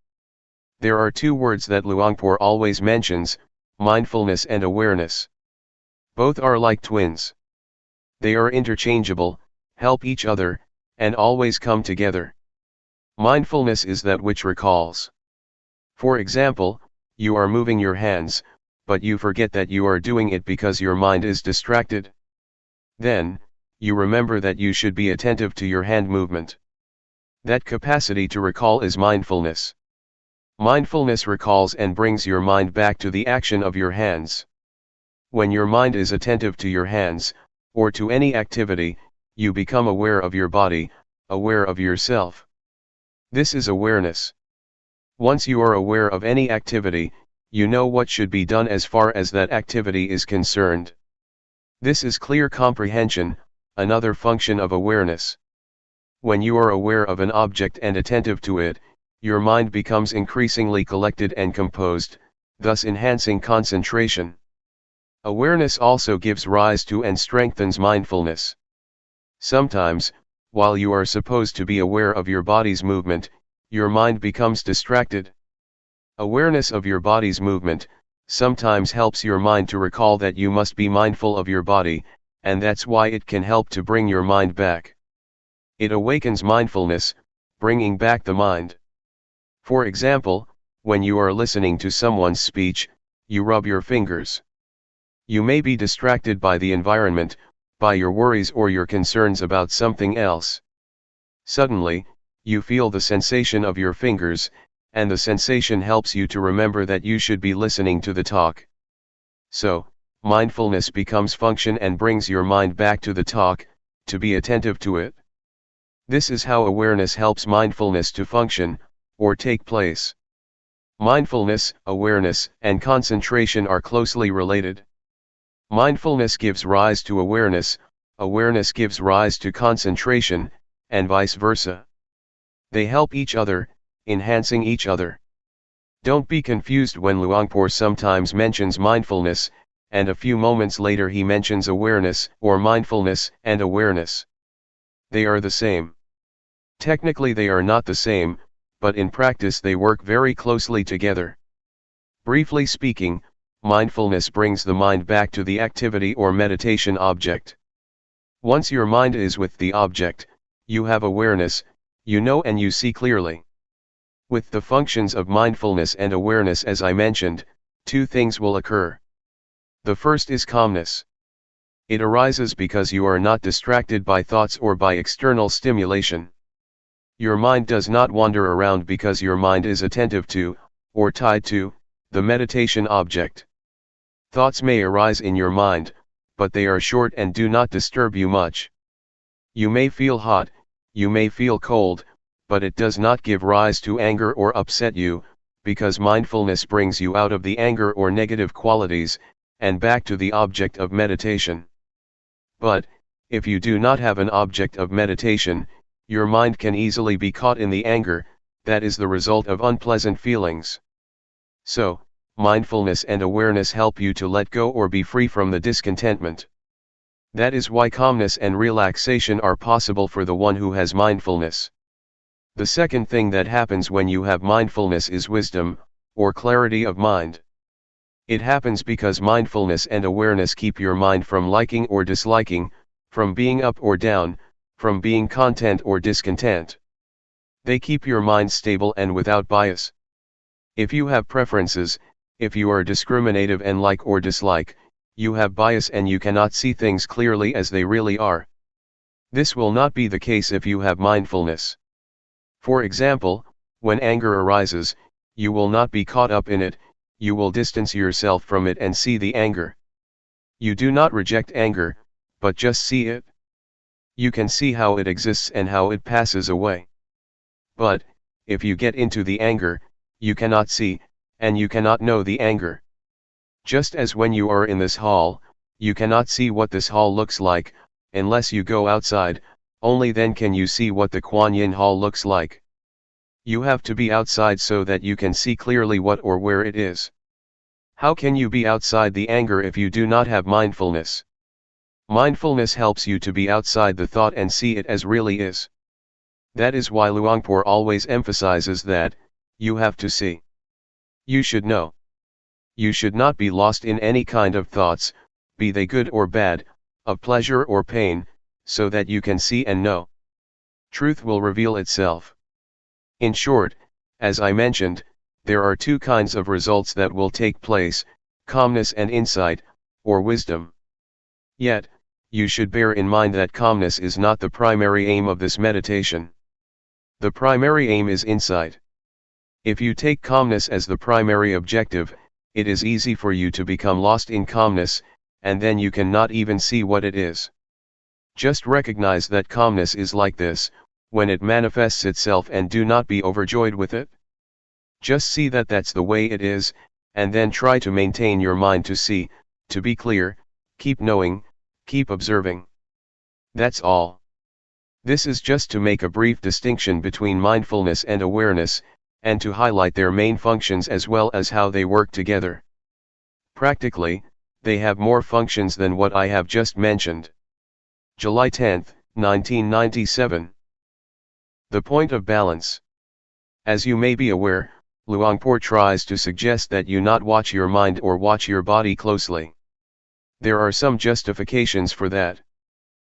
There are two words that Luangpor always mentions, mindfulness and awareness. Both are like twins. They are interchangeable, help each other, and always come together. Mindfulness is that which recalls. For example, you are moving your hands, but you forget that you are doing it because your mind is distracted. Then, you remember that you should be attentive to your hand movement. That capacity to recall is mindfulness. Mindfulness recalls and brings your mind back to the action of your hands. When your mind is attentive to your hands, or to any activity, you become aware of your body, aware of yourself. This is awareness. Once you are aware of any activity, you know what should be done as far as that activity is concerned. This is clear comprehension, another function of awareness. When you are aware of an object and attentive to it, your mind becomes increasingly collected and composed, thus enhancing concentration. Awareness also gives rise to and strengthens mindfulness. Sometimes, while you are supposed to be aware of your body's movement, your mind becomes distracted. Awareness of your body's movement sometimes helps your mind to recall that you must be mindful of your body, and that's why it can help to bring your mind back. It awakens mindfulness, bringing back the mind. For example, when you are listening to someone's speech, you rub your fingers. You may be distracted by the environment, by your worries or your concerns about something else. Suddenly, you feel the sensation of your fingers, and the sensation helps you to remember that you should be listening to the talk. So, mindfulness becomes function and brings your mind back to the talk, to be attentive to it. This is how awareness helps mindfulness to function, or take place. Mindfulness, awareness, and concentration are closely related. Mindfulness gives rise to awareness, awareness gives rise to concentration, and vice versa. They help each other, enhancing each other. Don't be confused when Luangpor sometimes mentions mindfulness, and a few moments later he mentions awareness or mindfulness and awareness. They are the same. Technically they are not the same, but in practice they work very closely together. Briefly speaking, mindfulness brings the mind back to the activity or meditation object. Once your mind is with the object, you have awareness, you know and you see clearly. With the functions of mindfulness and awareness as I mentioned, two things will occur. The first is calmness. It arises because you are not distracted by thoughts or by external stimulation. Your mind does not wander around because your mind is attentive to, or tied to, the meditation object. Thoughts may arise in your mind, but they are short and do not disturb you much. You may feel hot, you may feel cold, but it does not give rise to anger or upset you, because mindfulness brings you out of the anger or negative qualities, and back to the object of meditation. But, if you do not have an object of meditation, your mind can easily be caught in the anger, that is the result of unpleasant feelings. So, mindfulness and awareness help you to let go or be free from the discontentment. That is why calmness and relaxation are possible for the one who has mindfulness. The second thing that happens when you have mindfulness is wisdom, or clarity of mind. It happens because mindfulness and awareness keep your mind from liking or disliking, from being up or down, from being content or discontent. They keep your mind stable and without bias. If you have preferences, if you are discriminative and like or dislike, you have bias and you cannot see things clearly as they really are. This will not be the case if you have mindfulness. For example, when anger arises, you will not be caught up in it, you will distance yourself from it and see the anger. You do not reject anger, but just see it. You can see how it exists and how it passes away. But, if you get into the anger, you cannot see, and you cannot know the anger. Just as when you are in this hall, you cannot see what this hall looks like, unless you go outside, only then can you see what the Kuan Yin hall looks like. You have to be outside so that you can see clearly what or where it is. How can you be outside the anger if you do not have mindfulness? Mindfulness helps you to be outside the thought and see it as really is. That is why Luangpor always emphasizes that, you have to see. You should know. You should not be lost in any kind of thoughts, be they good or bad, of pleasure or pain, so that you can see and know. Truth will reveal itself. In short, as I mentioned, there are two kinds of results that will take place, calmness and insight, or wisdom. Yet, you should bear in mind that calmness is not the primary aim of this meditation. The primary aim is insight. If you take calmness as the primary objective, it is easy for you to become lost in calmness, and then you cannot even see what it is. Just recognize that calmness is like this, when it manifests itself, and do not be overjoyed with it. Just see that that's the way it is, and then try to maintain your mind to see, to be clear, keep knowing, keep observing. That's all. This is just to make a brief distinction between mindfulness and awareness, and to highlight their main functions as well as how they work together. Practically, they have more functions than what I have just mentioned. July 10, 1997. The point of balance. As you may be aware, Luangpor tries to suggest that you not watch your mind or watch your body closely. There are some justifications for that.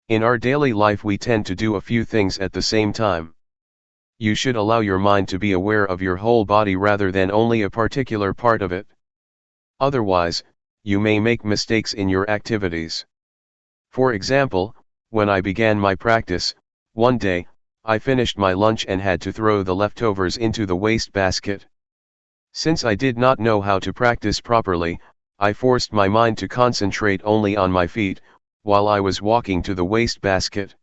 In our daily life we tend to do a few things at the same time. You should allow your mind to be aware of your whole body rather than only a particular part of it. Otherwise, you may make mistakes in your activities. For example, when I began my practice, one day, I finished my lunch and had to throw the leftovers into the waste basket. Since I did not know how to practice properly, I forced my mind to concentrate only on my feet, while I was walking to the waste basket.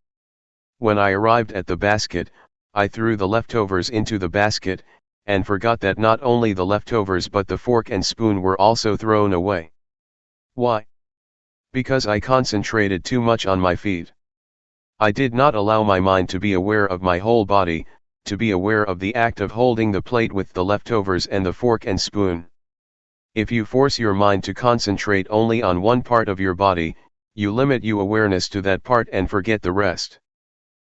When I arrived at the basket, I threw the leftovers into the basket, and forgot that not only the leftovers but the fork and spoon were also thrown away. Why? Because I concentrated too much on my feet. I did not allow my mind to be aware of my whole body, to be aware of the act of holding the plate with the leftovers and the fork and spoon. If you force your mind to concentrate only on one part of your body, you limit your awareness to that part and forget the rest.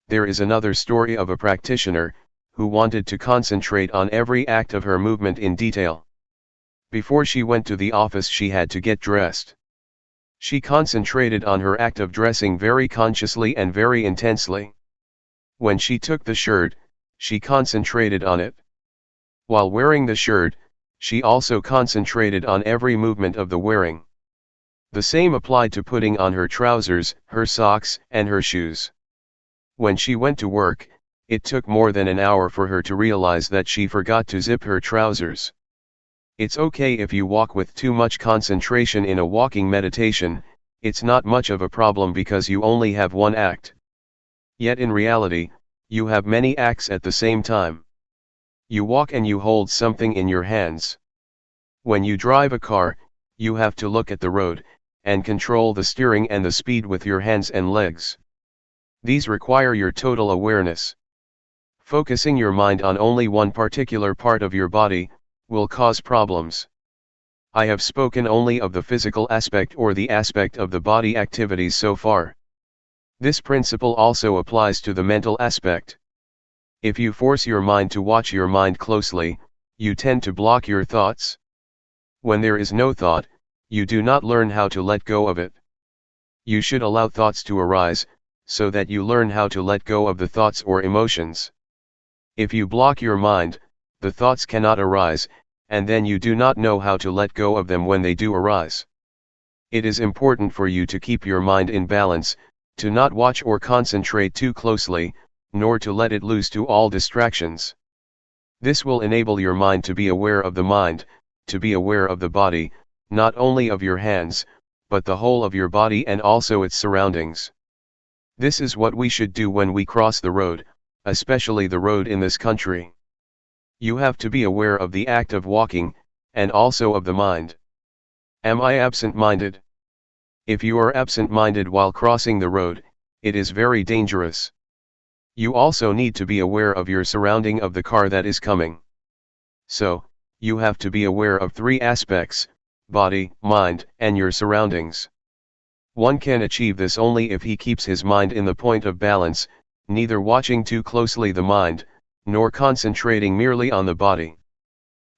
There is another story of a practitioner, who wanted to concentrate on every act of her movement in detail. Before she went to the office she had to get dressed. She concentrated on her act of dressing very consciously and very intensely. When she took the shirt, she concentrated on it. While wearing the shirt, she also concentrated on every movement of the wearing. The same applied to putting on her trousers, her socks, and her shoes. When she went to work, it took more than an hour for her to realize that she forgot to zip her trousers. It's okay if you walk with too much concentration in a walking meditation, it's not much of a problem because you only have one act. Yet in reality, you have many acts at the same time. You walk and you hold something in your hands. When you drive a car, you have to look at the road, and control the steering and the speed with your hands and legs. These require your total awareness. Focusing your mind on only one particular part of your body will cause problems. I have spoken only of the physical aspect or the aspect of the body activities so far. This principle also applies to the mental aspect. If you force your mind to watch your mind closely, you tend to block your thoughts. When there is no thought, you do not learn how to let go of it. You should allow thoughts to arise, so that you learn how to let go of the thoughts or emotions. If you block your mind, the thoughts cannot arise, and then you do not know how to let go of them when they do arise. It is important for you to keep your mind in balance, to not watch or concentrate too closely, nor to let it loose to all distractions. This will enable your mind to be aware of the mind, to be aware of the body, not only of your hands, but the whole of your body and also its surroundings. This is what we should do when we cross the road, especially the road in this country. You have to be aware of the act of walking, and also of the mind. Am I absent-minded? If you are absent-minded while crossing the road, it is very dangerous. You also need to be aware of your surrounding of the car that is coming. So, you have to be aware of three aspects: body, mind, and your surroundings. One can achieve this only if he keeps his mind in the point of balance, neither watching too closely the mind, nor concentrating merely on the body.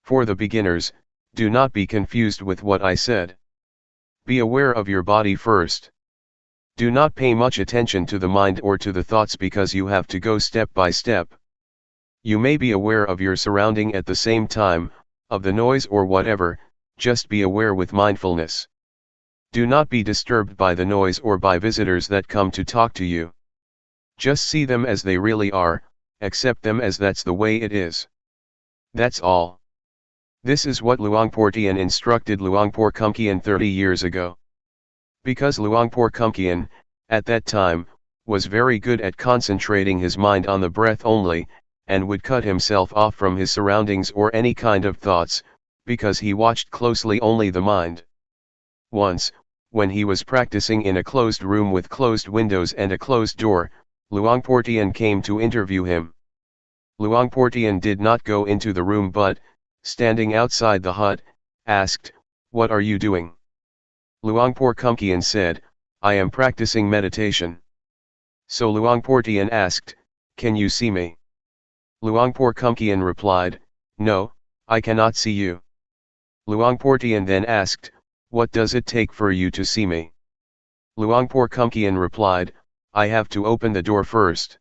For the beginners, do not be confused with what I said. Be aware of your body first. Do not pay much attention to the mind or to the thoughts because you have to go step by step. You may be aware of your surrounding at the same time, of the noise or whatever, just be aware with mindfulness. Do not be disturbed by the noise or by visitors that come to talk to you. Just see them as they really are, accept them as that's the way it is. That's all. This is what Luangpor Teean instructed Luangpor Teean 30 years ago. Because Luangpor Teean, at that time, was very good at concentrating his mind on the breath only, and would cut himself off from his surroundings or any kind of thoughts, because he watched closely only the mind. Once, when he was practicing in a closed room with closed windows and a closed door, Luangpor Teean came to interview him. Luangpor Teean did not go into the room but, standing outside the hut, asked, "What are you doing?" Luangpor Teean said, "I am practicing meditation." So Luangpor Teean asked, "Can you see me?" Luangpor Teean replied, "No, I cannot see you." Luangpor Teean then asked, "What does it take for you to see me?" Luangpor Teean replied, "I have to open the door first."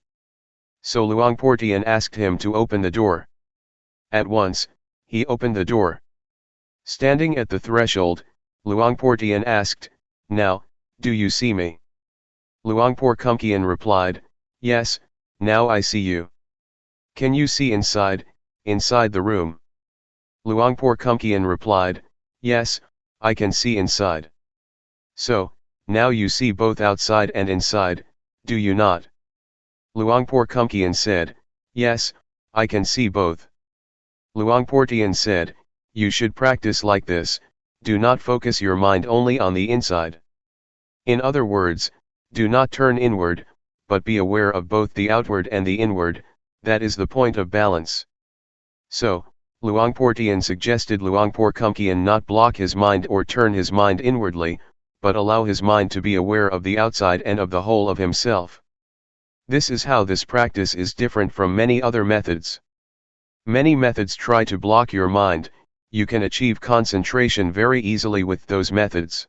So Luangpor Teean asked him to open the door. At once, he opened the door. Standing at the threshold, Luangpor Teean asked, "Now, do you see me?" Luangpor Teean replied, "Yes, now I see you." "Can you see inside the room?" Luangpor Teean replied, "Yes, I can see inside." "So, now you see both outside and inside, do you not?" Luangpor Teean said, "Yes, I can see both." Luangpor Teean said, "You should practice like this, do not focus your mind only on the inside. In other words, do not turn inward, but be aware of both the outward and the inward, that is the point of balance." So, Luangpor Teean suggested Luangpor Teean not block his mind or turn his mind inwardly, but allow his mind to be aware of the outside and of the whole of himself. This is how this practice is different from many other methods. Many methods try to block your mind. You can achieve concentration very easily with those methods.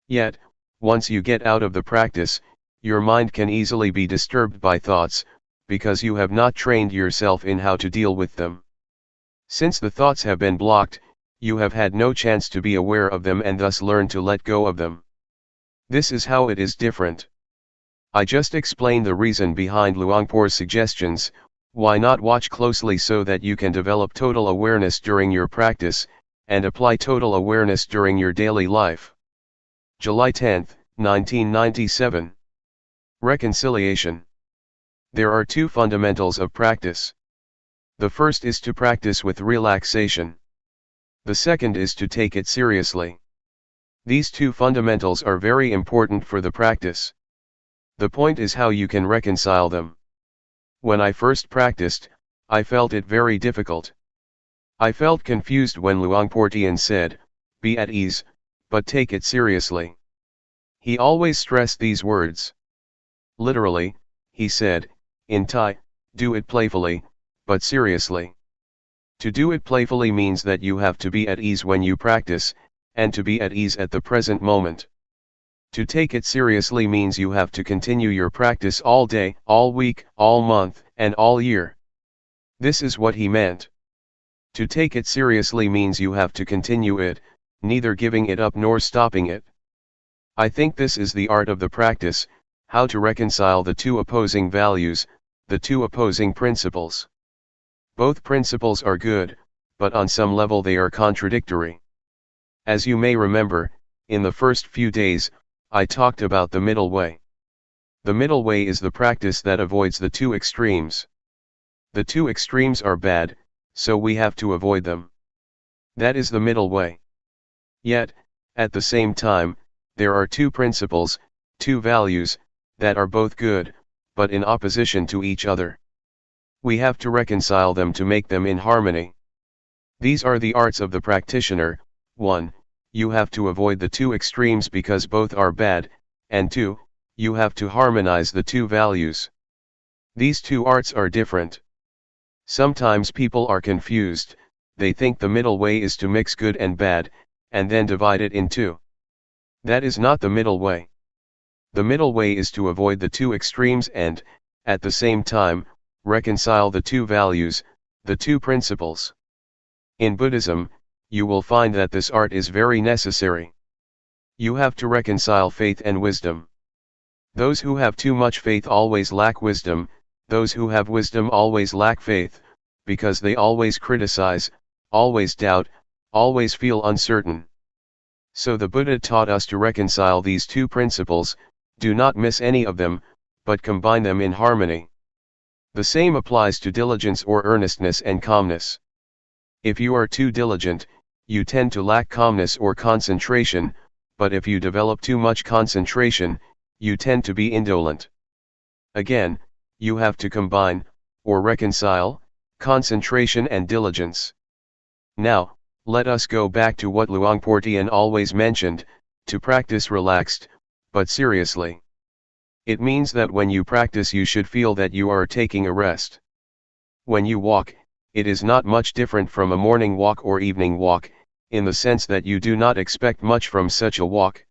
Yet, once you get out of the practice, your mind can easily be disturbed by thoughts, because you have not trained yourself in how to deal with them. Since the thoughts have been blocked, you have had no chance to be aware of them and thus learn to let go of them. This is how it is different. I just explained the reason behind Luangpor's suggestions. Why not watch closely so that you can develop total awareness during your practice, and apply total awareness during your daily life. July 10, 1997. Reconciliation. There are two fundamentals of practice. The first is to practice with relaxation. The second is to take it seriously. These two fundamentals are very important for the practice. The point is how you can reconcile them. When I first practiced, I felt it very difficult. I felt confused when Luangpor Teean said, "Be at ease, but take it seriously." He always stressed these words. Literally, he said, in Thai, do it playfully, but seriously. To do it playfully means that you have to be at ease when you practice, and to be at ease at the present moment. To take it seriously means you have to continue your practice all day, all week, all month, and all year. This is what he meant. To take it seriously means you have to continue it, neither giving it up nor stopping it. I think this is the art of the practice, how to reconcile the two opposing values, the two opposing principles. Both principles are good, but on some level they are contradictory. As you may remember, in the first few days, I talked about the middle way. The middle way is the practice that avoids the two extremes. The two extremes are bad, so we have to avoid them. That is the middle way. Yet, at the same time, there are two principles, two values, that are both good, but in opposition to each other. We have to reconcile them to make them in harmony. These are the arts of the practitioner. 1. You have to avoid the two extremes because both are bad, and 2. You have to harmonize the two values. These two arts are different. Sometimes people are confused, they think the middle way is to mix good and bad, and then divide it in two. That is not the middle way. The middle way is to avoid the two extremes and, at the same time, reconcile the two values, the two principles. In Buddhism, you will find that this art is very necessary. You have to reconcile faith and wisdom. Those who have too much faith always lack wisdom, those who have wisdom always lack faith, because they always criticize, always doubt, always feel uncertain. So the Buddha taught us to reconcile these two principles, do not miss any of them, but combine them in harmony. The same applies to diligence or earnestness and calmness. If you are too diligent, you tend to lack calmness or concentration, but if you develop too much concentration, you tend to be indolent. Again, you have to combine, or reconcile, concentration and diligence. Now, let us go back to what Luangpor Teean always mentioned, to practice relaxed, but seriously. It means that when you practice you should feel that you are taking a rest. When you walk, it is not much different from a morning walk or evening walk, in the sense that you do not expect much from such a walk.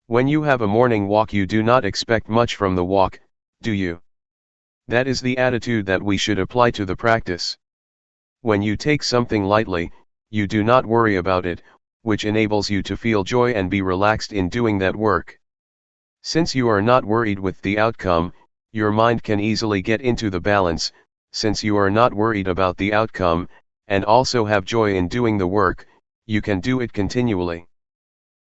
When you have a morning walk you do not expect much from the walk, do you? That is the attitude that we should apply to the practice. When you take something lightly, you do not worry about it, which enables you to feel joy and be relaxed in doing that work. Since you are not worried with the outcome, your mind can easily get into the balance. Since you are not worried about the outcome, and also have joy in doing the work, you can do it continually.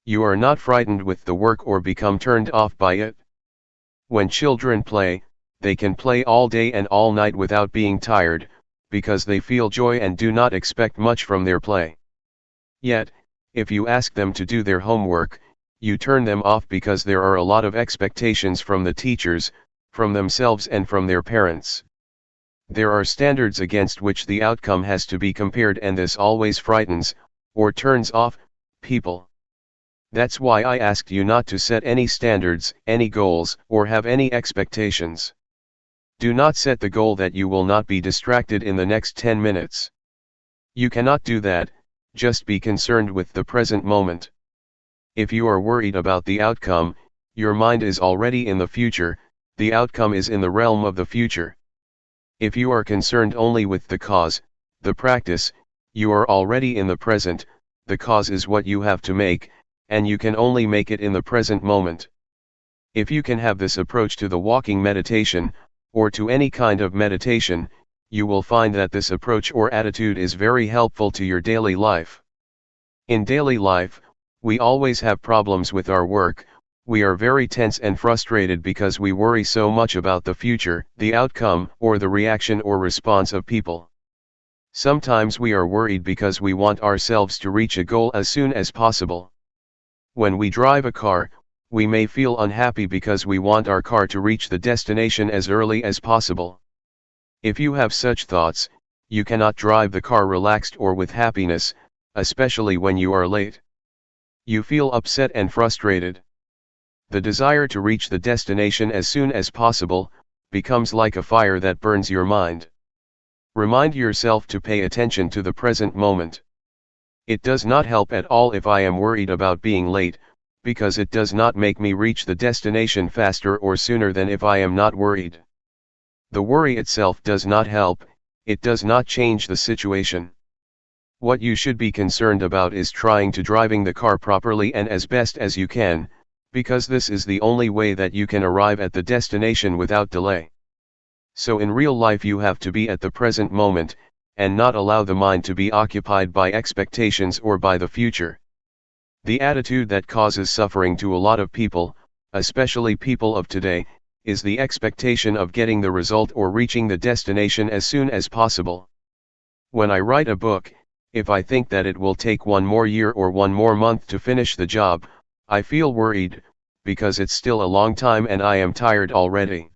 You are not frightened with the work or become turned off by it. When children play, they can play all day and all night without being tired, because they feel joy and do not expect much from their play. Yet, if you ask them to do their homework, you turn them off because there are a lot of expectations from the teachers, from themselves and from their parents. There are standards against which the outcome has to be compared, and this always frightens, or turns off, people. That's why I asked you not to set any standards, any goals, or have any expectations. Do not set the goal that you will not be distracted in the next 10 minutes. You cannot do that, just be concerned with the present moment. If you are worried about the outcome, your mind is already in the future, the outcome is in the realm of the future. If you are concerned only with the cause, the practice, you are already in the present, the cause is what you have to make, and you can only make it in the present moment. If you can have this approach to the walking meditation, or to any kind of meditation, you will find that this approach or attitude is very helpful to your daily life. In daily life, we always have problems with our work. We are very tense and frustrated because we worry so much about the future, the outcome, or the reaction or response of people. Sometimes we are worried because we want ourselves to reach a goal as soon as possible. When we drive a car, we may feel unhappy because we want our car to reach the destination as early as possible. If you have such thoughts, you cannot drive the car relaxed or with happiness, especially when you are late. You feel upset and frustrated. The desire to reach the destination as soon as possible becomes like a fire that burns your mind. Remind yourself to pay attention to the present moment. It does not help at all if I am worried about being late, because it does not make me reach the destination faster or sooner than if I am not worried. The worry itself does not help, it does not change the situation. What you should be concerned about is trying to driving the car properly and as best as you can, because this is the only way that you can arrive at the destination without delay. So in real life you have to be at the present moment, and not allow the mind to be occupied by expectations or by the future. The attitude that causes suffering to a lot of people, especially people of today, is the expectation of getting the result or reaching the destination as soon as possible. When I write a book, if I think that it will take one more year or one more month to finish the job, I feel worried, because it's still a long time and I am tired already.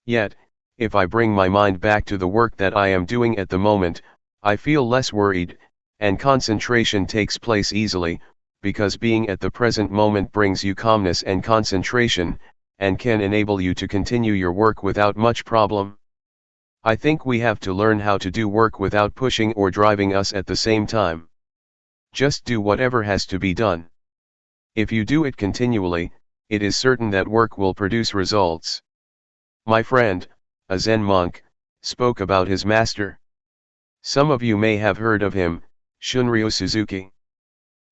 Yet, if I bring my mind back to the work that I am doing at the moment, I feel less worried, and concentration takes place easily, because being at the present moment brings you calmness and concentration, and can enable you to continue your work without much problem. I think we have to learn how to do work without pushing or driving us at the same time. Just do whatever has to be done. If you do it continually, it is certain that work will produce results. My friend, a Zen monk, spoke about his master. Some of you may have heard of him, Shunryu Suzuki.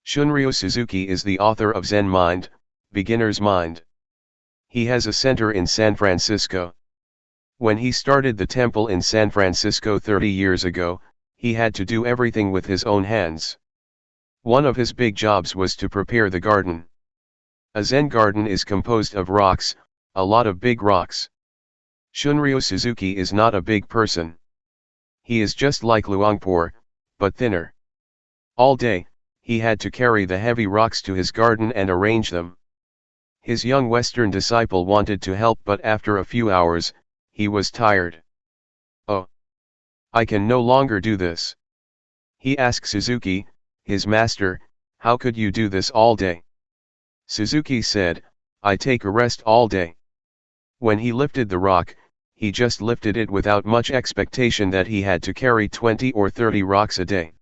Shunryu Suzuki is the author of Zen Mind, Beginner's Mind. He has a center in San Francisco. When he started the temple in San Francisco 30 years ago, he had to do everything with his own hands. One of his big jobs was to prepare the garden. A Zen garden is composed of rocks, a lot of big rocks. Shunryu Suzuki is not a big person. He is just like Luangpor, but thinner. All day, he had to carry the heavy rocks to his garden and arrange them. His young Western disciple wanted to help, but after a few hours, he was tired. "Oh, I can no longer do this." He asked Suzuki, his master, "How could you do this all day?" Suzuki said, "I take a rest all day." When he lifted the rock, he just lifted it without much expectation that he had to carry 20 or 30 rocks a day.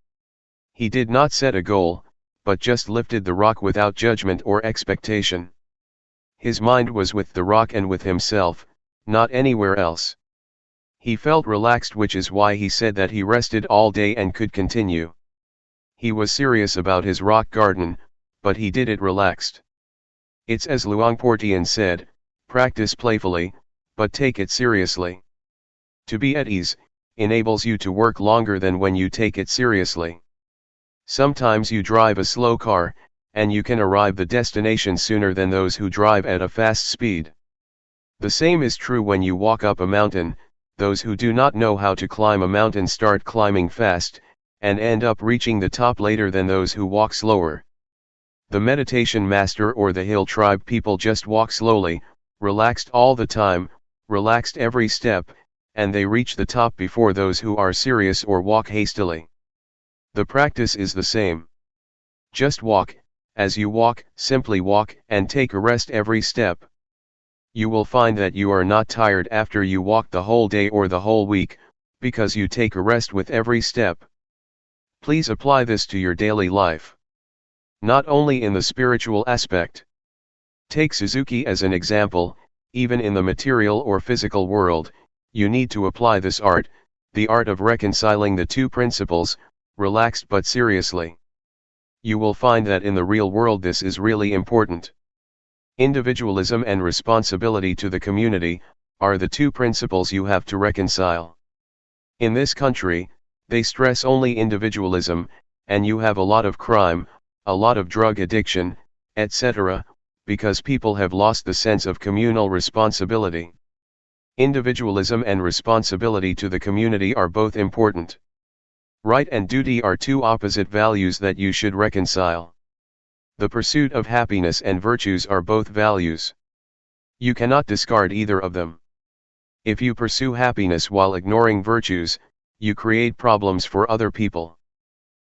He did not set a goal, but just lifted the rock without judgment or expectation. His mind was with the rock and with himself, not anywhere else. He felt relaxed, which is why he said that he rested all day and could continue. He was serious about his rock garden, but he did it relaxed. It's as Luangpor Teean said, practice playfully, but take it seriously. To be at ease enables you to work longer than when you take it seriously. Sometimes you drive a slow car, and you can arrive the destination sooner than those who drive at a fast speed. The same is true when you walk up a mountain. Those who do not know how to climb a mountain start climbing fast, and end up reaching the top later than those who walk slower. The meditation master or the hill tribe people just walk slowly, relaxed all the time, relaxed every step, and they reach the top before those who are serious or walk hastily. The practice is the same. Just walk, as you walk, simply walk, and take a rest every step. You will find that you are not tired after you walk the whole day or the whole week, because you take a rest with every step. Please apply this to your daily life. Not only in the spiritual aspect. Take Suzuki as an example. Even in the material or physical world, you need to apply this art, the art of reconciling the two principles, relaxed but seriously. You will find that in the real world this is really important. Individualism and responsibility to the community are the two principles you have to reconcile. In this country, they stress only individualism, and you have a lot of crime, a lot of drug addiction, etc., because people have lost the sense of communal responsibility. Individualism and responsibility to the community are both important. Right and duty are two opposite values that you should reconcile. The pursuit of happiness and virtues are both values. You cannot discard either of them. If you pursue happiness while ignoring virtues, you create problems for other people.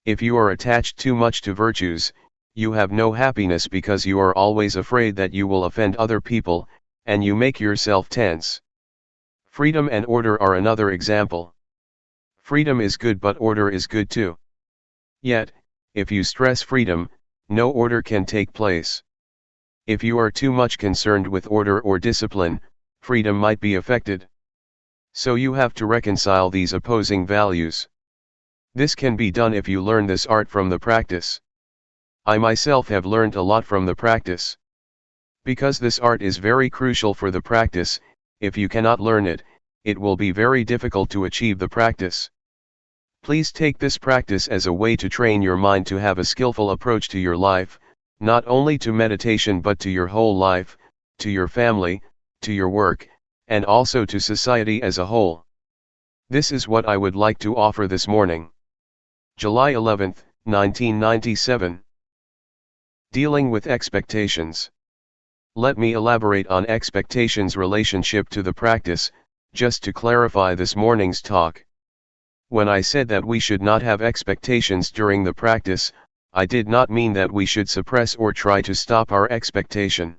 If you are attached too much to virtues, you have no happiness because you are always afraid that you will offend other people, and you make yourself tense. Freedom and order are another example. Freedom is good, but order is good too. Yet, if you stress freedom, no order can take place. If you are too much concerned with order or discipline, freedom might be affected. So you have to reconcile these opposing values. This can be done if you learn this art from the practice. I myself have learned a lot from the practice. Because this art is very crucial for the practice, if you cannot learn it, it will be very difficult to achieve the practice. Please take this practice as a way to train your mind to have a skillful approach to your life, not only to meditation but to your whole life, to your family, to your work, and also to society as a whole. This is what I would like to offer this morning. July 11, 1997. Dealing with expectations. Let me elaborate on expectations' relationship to the practice, just to clarify this morning's talk. When I said that we should not have expectations during the practice, I did not mean that we should suppress or try to stop our expectation.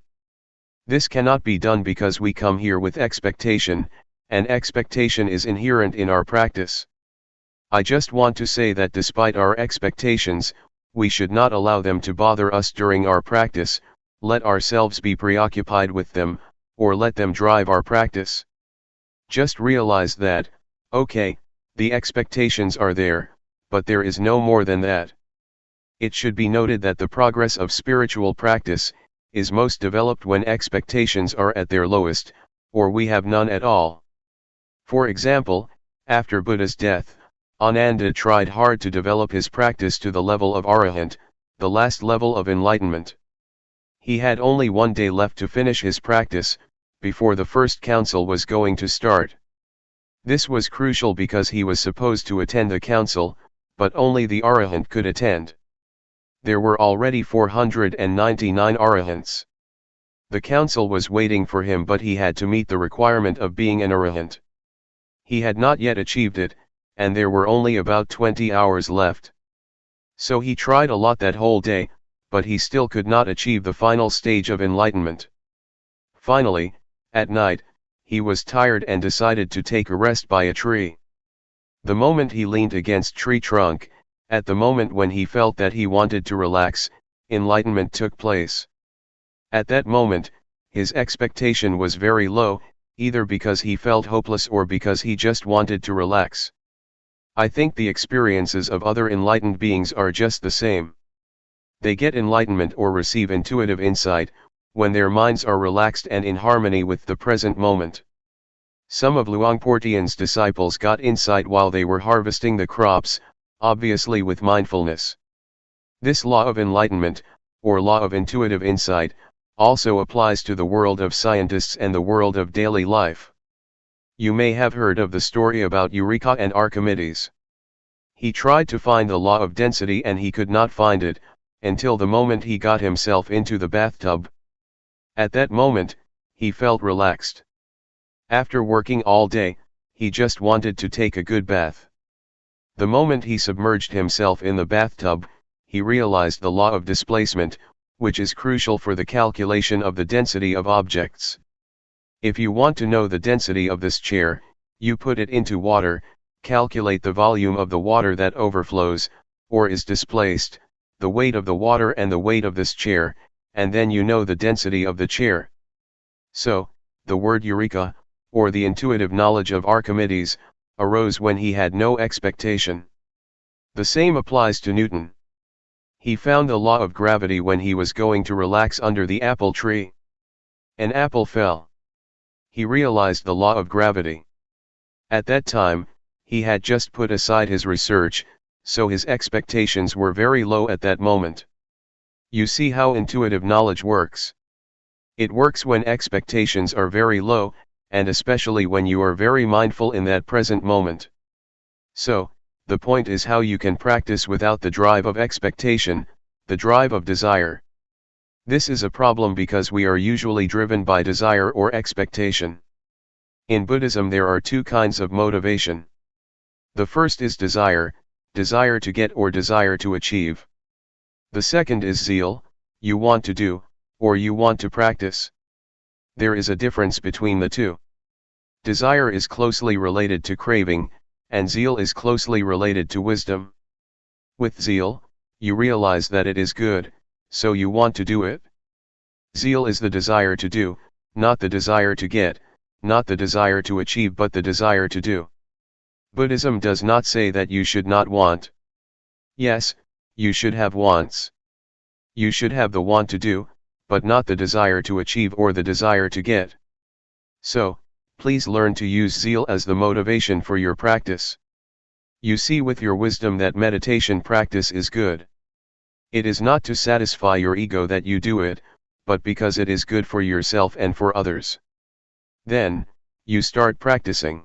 This cannot be done because we come here with expectation, and expectation is inherent in our practice. I just want to say that despite our expectations, we should not allow them to bother us during our practice, let ourselves be preoccupied with them, or let them drive our practice. Just realize that, okay, the expectations are there, but there is no more than that. It should be noted that the progress of spiritual practice is most developed when expectations are at their lowest, or we have none at all. For example, after Buddha's death, Ananda tried hard to develop his practice to the level of Arahant, the last level of enlightenment. He had only one day left to finish his practice, before the first council was going to start. This was crucial because he was supposed to attend the council, but only the Arahant could attend. There were already 499 Arahants. The council was waiting for him, but he had to meet the requirement of being an Arahant. He had not yet achieved it, and there were only about 20 hours left. So he tried a lot that whole day, but he still could not achieve the final stage of enlightenment. Finally, at night, he was tired and decided to take a rest by a tree. The moment he leaned against tree trunk, at the moment when he felt that he wanted to relax, enlightenment took place. At that moment, his expectation was very low, either because he felt hopeless or because he just wanted to relax. I think the experiences of other enlightened beings are just the same. They get enlightenment or receive intuitive insight, when their minds are relaxed and in harmony with the present moment. Some of Luangpor Teean's disciples got insight while they were harvesting the crops, obviously with mindfulness. This law of enlightenment, or law of intuitive insight, also applies to the world of scientists and the world of daily life. You may have heard of the story about Eureka and Archimedes. He tried to find the law of density and he could not find it, until the moment he got himself into the bathtub. At that moment, he felt relaxed. After working all day, he just wanted to take a good bath. The moment he submerged himself in the bathtub, he realized the law of displacement, which is crucial for the calculation of the density of objects. If you want to know the density of this chair, you put it into water, calculate the volume of the water that overflows, or is displaced, the weight of the water and the weight of this chair, and then you know the density of the chair. So, the word Eureka, or the intuitive knowledge of Archimedes, arose when he had no expectation. The same applies to Newton. He found the law of gravity when he was going to relax under the apple tree. An apple fell. He realized the law of gravity. At that time, he had just put aside his research, so his expectations were very low at that moment. You see how intuitive knowledge works. It works when expectations are very low, and especially when you are very mindful in that present moment. So, the point is how you can practice without the drive of expectation, the drive of desire. This is a problem because we are usually driven by desire or expectation. In Buddhism there are two kinds of motivation. The first is desire, desire to get or desire to achieve. The second is zeal, you want to do, or you want to practice. There is a difference between the two. Desire is closely related to craving, and zeal is closely related to wisdom. With zeal, you realize that it is good, so you want to do it. Zeal is the desire to do, not the desire to get, not the desire to achieve but the desire to do. Buddhism does not say that you should not want. Yes, you should have wants. You should have the want to do, but not the desire to achieve or the desire to get. So, please learn to use zeal as the motivation for your practice. You see with your wisdom that meditation practice is good. It is not to satisfy your ego that you do it, but because it is good for yourself and for others. Then, you start practicing.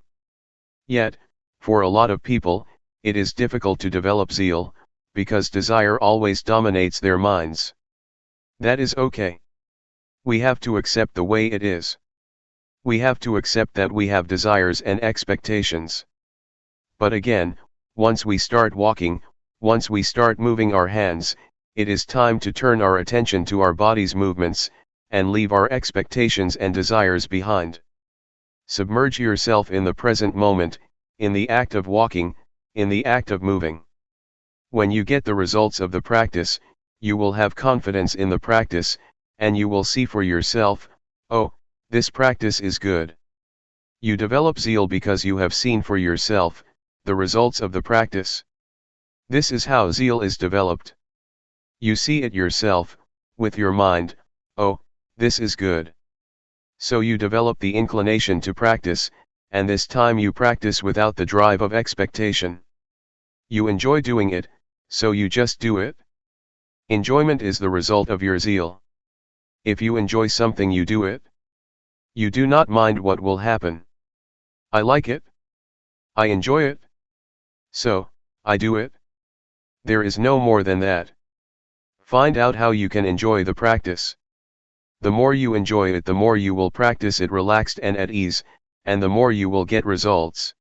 Yet, for a lot of people, it is difficult to develop zeal, because desire always dominates their minds. That is okay. We have to accept the way it is. We have to accept that we have desires and expectations. But again, once we start walking, once we start moving our hands, it is time to turn our attention to our body's movements, and leave our expectations and desires behind. Submerge yourself in the present moment, in the act of walking, in the act of moving. When you get the results of the practice, you will have confidence in the practice, and you will see for yourself, oh, this practice is good. You develop zeal because you have seen for yourself the results of the practice. This is how zeal is developed. You see it yourself, with your mind, oh, this is good. So you develop the inclination to practice, and this time you practice without the drive of expectation. You enjoy doing it, so you just do it. Enjoyment is the result of your zeal. If you enjoy something, you do it. You do not mind what will happen. I like it. I enjoy it. So, I do it. There is no more than that. Find out how you can enjoy the practice. The more you enjoy it, the more you will practice it relaxed and at ease, and the more you will get results.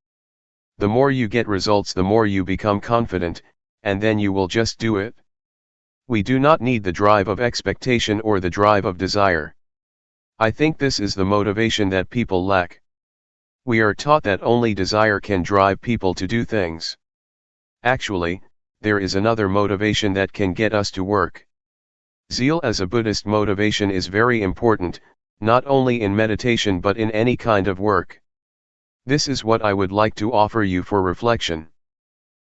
The more you get results, the more you become confident, and then you will just do it. We do not need the drive of expectation or the drive of desire. I think this is the motivation that people lack. We are taught that only desire can drive people to do things. Actually, there is another motivation that can get us to work. Zeal as a Buddhist motivation is very important, not only in meditation but in any kind of work. This is what I would like to offer you for reflection.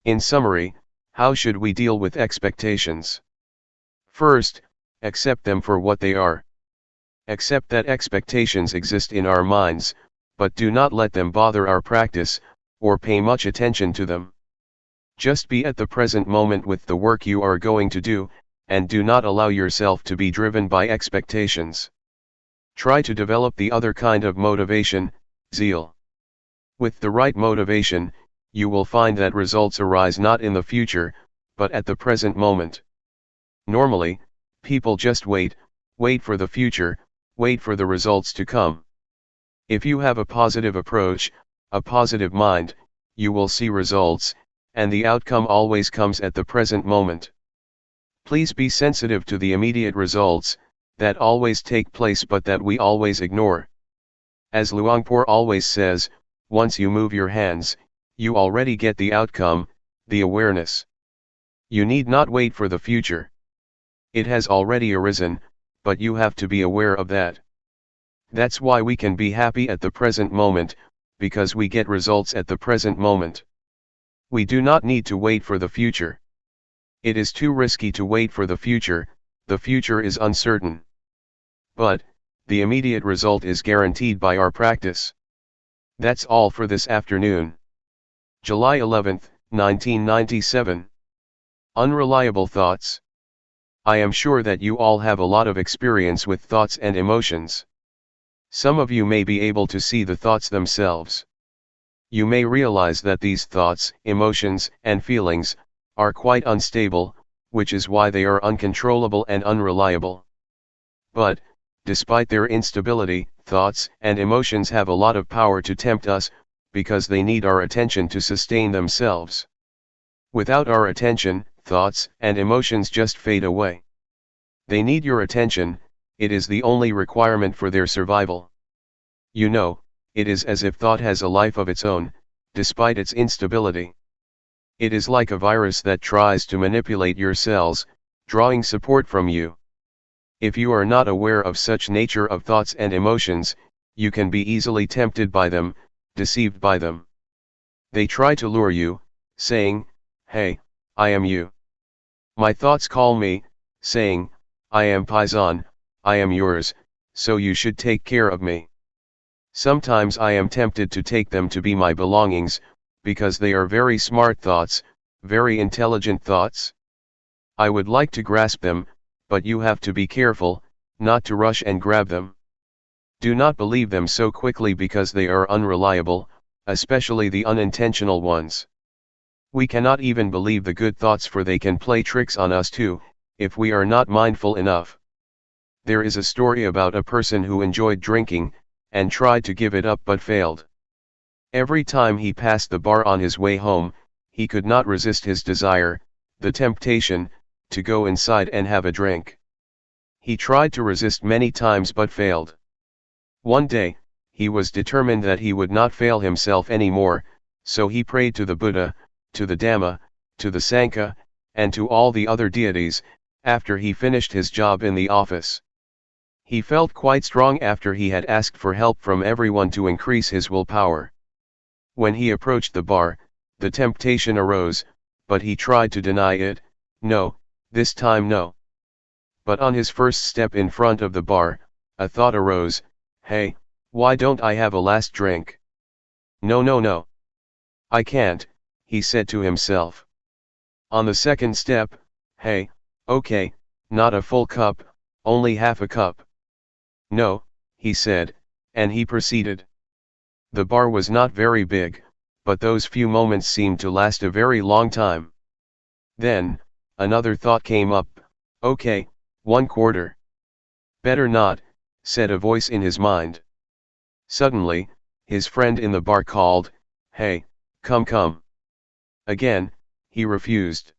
In summary, how should we deal with expectations? First, accept them for what they are. Accept that expectations exist in our minds, but do not let them bother our practice, or pay much attention to them. Just be at the present moment with the work you are going to do, and do not allow yourself to be driven by expectations. Try to develop the other kind of motivation, zeal. With the right motivation, you will find that results arise not in the future, but at the present moment. Normally, people just wait for the future, wait for the results to come. If you have a positive approach, a positive mind, you will see results, and the outcome always comes at the present moment. Please be sensitive to the immediate results, that always take place but that we always ignore. As Luangpor always says, once you move your hands, you already get the outcome, the awareness. You need not wait for the future. It has already arisen, but you have to be aware of that. That's why we can be happy at the present moment, because we get results at the present moment. We do not need to wait for the future. It is too risky to wait for the future is uncertain. But, the immediate result is guaranteed by our practice. That's all for this afternoon. July 11, 1997. Unreliable thoughts. I am sure that you all have a lot of experience with thoughts and emotions. Some of you may be able to see the thoughts themselves. You may realize that these thoughts, emotions, and feelings are quite unstable, which is why they are uncontrollable and unreliable. But, despite their instability, thoughts and emotions have a lot of power to tempt us, because they need our attention to sustain themselves. Without our attention, thoughts and emotions just fade away. They need your attention, it is the only requirement for their survival. You know, it is as if thought has a life of its own, despite its instability. It is like a virus that tries to manipulate your cells, drawing support from you. If you are not aware of such nature of thoughts and emotions, you can be easily tempted by them, deceived by them. They try to lure you, saying, "Hey, I am you." My thoughts call me, saying, "I am Paisan, I am yours, so you should take care of me." Sometimes I am tempted to take them to be my belongings, because they are very smart thoughts, very intelligent thoughts. I would like to grasp them, but you have to be careful, not to rush and grab them. Do not believe them so quickly because they are unreliable, especially the unintentional ones. We cannot even believe the good thoughts, for they can play tricks on us too, if we are not mindful enough. There is a story about a person who enjoyed drinking, and tried to give it up but failed. Every time he passed the bar on his way home, he could not resist his desire, the temptation, to go inside and have a drink. He tried to resist many times but failed. One day, he was determined that he would not fail himself anymore, so he prayed to the Buddha, to the Dhamma, to the Sangha, and to all the other deities, after he finished his job in the office. He felt quite strong after he had asked for help from everyone to increase his willpower. When he approached the bar, the temptation arose, but he tried to deny it. No, this time no. But on his first step in front of the bar, a thought arose, "Hey, why don't I have a last drink?" "No, no, no. I can't," he said to himself. On the second step, "Hey, okay, not a full cup, only half a cup." "No," he said, and he proceeded. The bar was not very big, but those few moments seemed to last a very long time. Then, another thought came up, "Okay, 1/4. "Better not," said a voice in his mind. Suddenly, his friend in the bar called, "Hey, come come." Again, he refused.